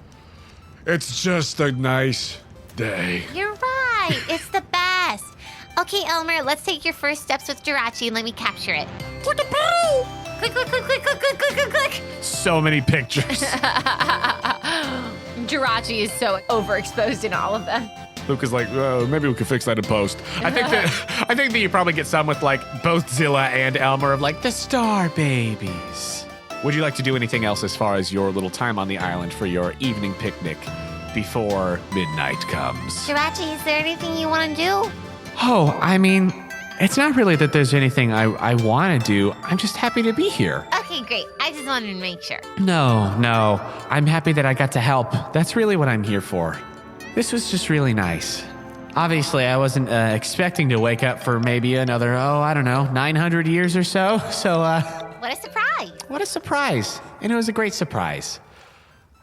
[SPEAKER 4] it's just a nice day.
[SPEAKER 1] You're right. It's the best. Okay, Elmer, let's take your first steps with Jirachi and let me capture it. Click, click, click, click, click, click, click, click, click.
[SPEAKER 2] So many pictures.
[SPEAKER 1] Jirachi is so overexposed in all of them.
[SPEAKER 4] Luca's like, maybe we can fix that in post.
[SPEAKER 2] I think that you probably get some with like both Zilla and Elmer of like the Star Babies. Would you like to do anything else as far as your little time on the island for your evening picnic before midnight comes?
[SPEAKER 1] Jirachi, is there anything you want to do?
[SPEAKER 3] Oh, I mean, it's not really that there's anything I want to do. I'm just happy to be here.
[SPEAKER 1] Okay, great. I just wanted to make sure.
[SPEAKER 3] No. I'm happy that I got to help. That's really what I'm here for. This was just really nice. Obviously, I wasn't expecting to wake up for maybe another, 900 years or so. So,
[SPEAKER 1] What a surprise.
[SPEAKER 3] what a surprise. And it was a great surprise.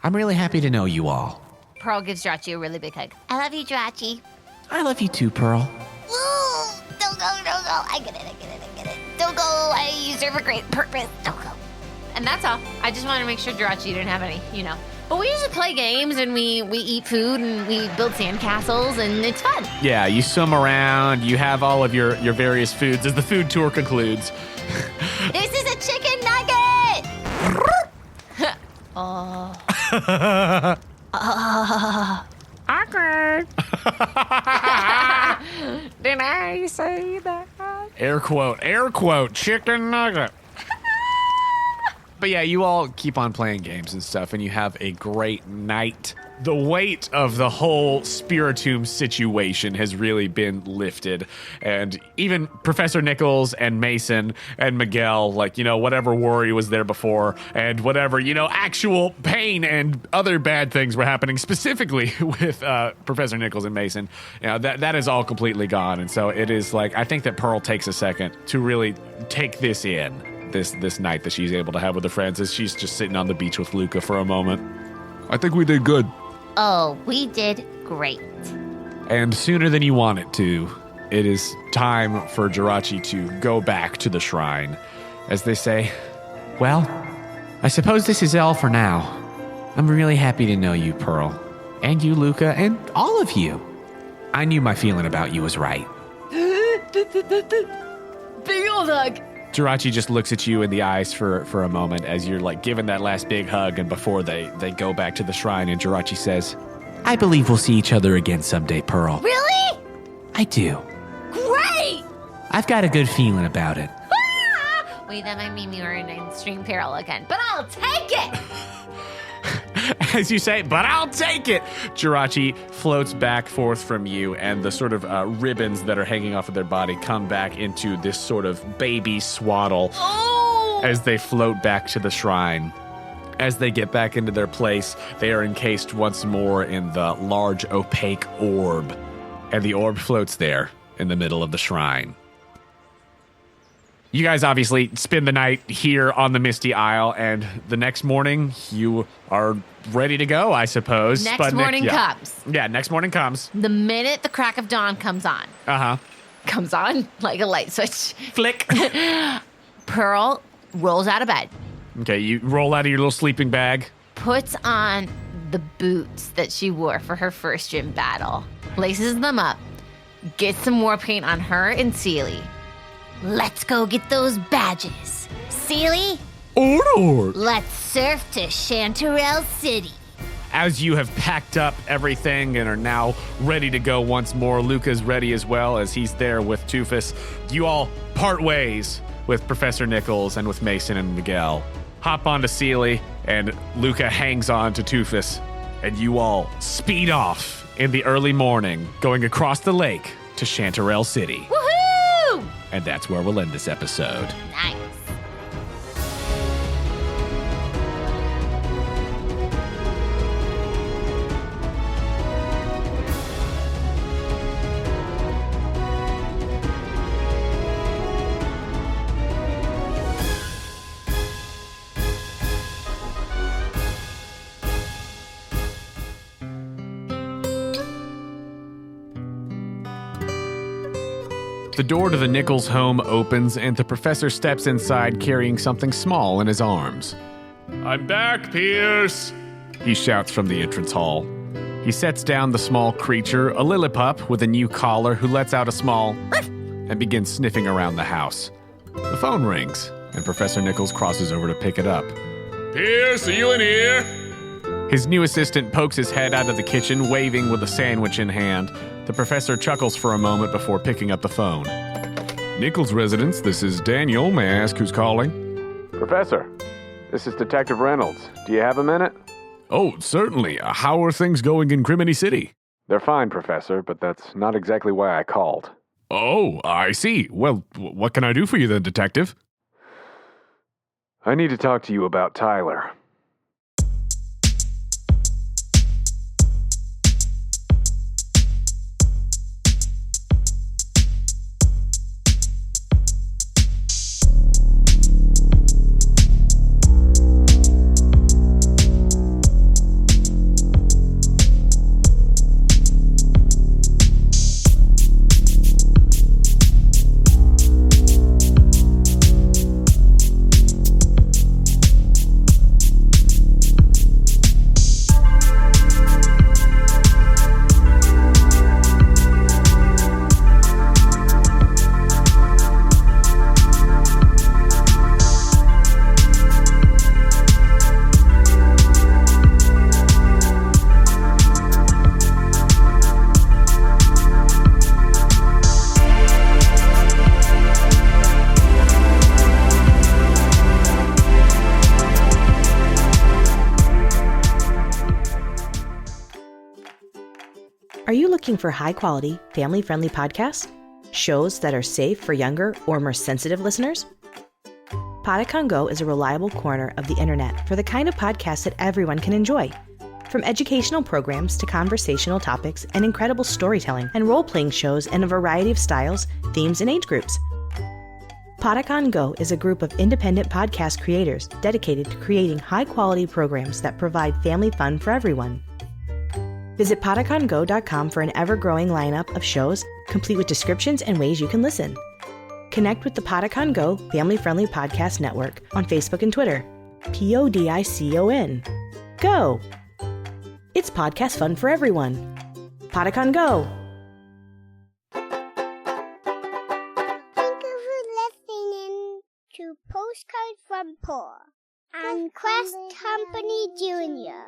[SPEAKER 3] I'm really happy to know you all.
[SPEAKER 1] Pearl gives Jirachi a really big hug. I love you, Jirachi.
[SPEAKER 3] I love you too, Pearl.
[SPEAKER 1] Woo! Don't go. I get it. Don't go. I used her for great purpose. Don't go. And that's all. I just wanted to make sure Jirachi didn't have any, But we usually play games and we eat food and we build sandcastles and it's fun.
[SPEAKER 2] Yeah, you swim around, you have all of your various foods as the food tour concludes.
[SPEAKER 1] This is a chicken nugget! Awkward. Did I say that?
[SPEAKER 2] Air quote, chicken nugget. But yeah, you all keep on playing games and stuff, and you have a great night. The weight of the whole Spiritomb situation has really been lifted. And even Professor Nichols and Mason and Miguel, whatever worry was there before, and whatever, actual pain and other bad things were happening specifically with Professor Nichols and Mason, that is all completely gone. And so it is I think that Pearl takes a second to really take this in. This night that she's able to have with her friends as she's just sitting on the beach with Luca for a moment.
[SPEAKER 4] I think we did good.
[SPEAKER 1] Oh, we did great.
[SPEAKER 2] And sooner than you want it to, it is time for Jirachi to go back to the shrine. As they say,
[SPEAKER 3] Well, I suppose this is all for now. I'm really happy to know you, Pearl. And you, Luca, and all of you. I knew my feeling about you was right.
[SPEAKER 1] Big old hug.
[SPEAKER 2] Jirachi just looks at you in the eyes for a moment as you're giving that last big hug, and before they go back to the shrine, and Jirachi says,
[SPEAKER 3] I believe we'll see each other again someday, Pearl.
[SPEAKER 1] Really?
[SPEAKER 3] I do.
[SPEAKER 1] Great!
[SPEAKER 3] I've got a good feeling about it.
[SPEAKER 1] Wait, that might mean we were in extreme peril again, but I'll take it!
[SPEAKER 2] as you say, but I'll take it. Jirachi floats back forth from you, and the sort of ribbons that are hanging off of their body come back into this sort of baby swaddle as they float back to the shrine. As they get back into their place, they are encased once more in the large opaque orb, and the orb floats there in the middle of the shrine. You guys obviously spend the night here on the Misty Isle, and the next morning you are ready to go, I suppose.
[SPEAKER 1] Next morning comes.
[SPEAKER 2] Yeah, next morning comes.
[SPEAKER 1] The minute the crack of dawn comes on.
[SPEAKER 2] Uh-huh.
[SPEAKER 1] Comes on like a light switch.
[SPEAKER 2] Flick.
[SPEAKER 1] Pearl rolls out of bed.
[SPEAKER 2] Okay, you roll out of your little sleeping bag.
[SPEAKER 1] Puts on the boots that she wore for her first gym battle. Laces them up. Gets some war paint on her and Seely. Let's go get those badges. Seely,
[SPEAKER 2] Order.
[SPEAKER 1] let's surf to Chanterelle City.
[SPEAKER 2] As you have packed up everything and are now ready to go once more, Luca's ready as well as he's there with Toofus. You all part ways with Professor Nichols and with Mason and Miguel. Hop onto Seely, and Luca hangs on to Toofus, and you all speed off in the early morning, going across the lake to Chanterelle City.
[SPEAKER 1] Woohoo!
[SPEAKER 2] And that's where we'll end this episode.
[SPEAKER 1] Nice.
[SPEAKER 2] The door to the Nichols home opens, and the professor steps inside carrying something small in his arms. "I'm back, Pierce!" he shouts from the entrance hall. He sets down the small creature, a Lillipup with a new collar, who lets out a small "ruff" and begins sniffing around the house. The phone rings, and Professor Nichols crosses over to pick it up. "Pierce, are you in here?" His new assistant pokes his head out of the kitchen, waving with a sandwich in hand. The professor chuckles for a moment before picking up the phone. "Nichols residence, this is Daniel. May I ask who's calling?" "Professor, this is Detective Reynolds. Do you have a minute?" "Oh, certainly. How are things going in Criminy City?" "They're fine, Professor, but that's not exactly why I called." "Oh, I see. Well, what can I do for you then, Detective?" "I need to talk to you about Tyler."
[SPEAKER 8] Are you looking for high-quality, family-friendly podcasts? Shows that are safe for younger or more sensitive listeners? Podicon Go is a reliable corner of the internet for the kind of podcasts that everyone can enjoy. From educational programs to conversational topics and incredible storytelling and role-playing shows in a variety of styles, themes, and age groups. Podicon Go is a group of independent podcast creators dedicated to creating high-quality programs that provide family fun for everyone. Visit podicongo.com for an ever-growing lineup of shows, complete with descriptions and ways you can listen. Connect with the Podicon Go family-friendly podcast network on Facebook and Twitter. PODICON. Go! It's podcast fun for everyone. Podicon Go!
[SPEAKER 5] Thank you for listening to Postcards from Poor and Quest Company Jr.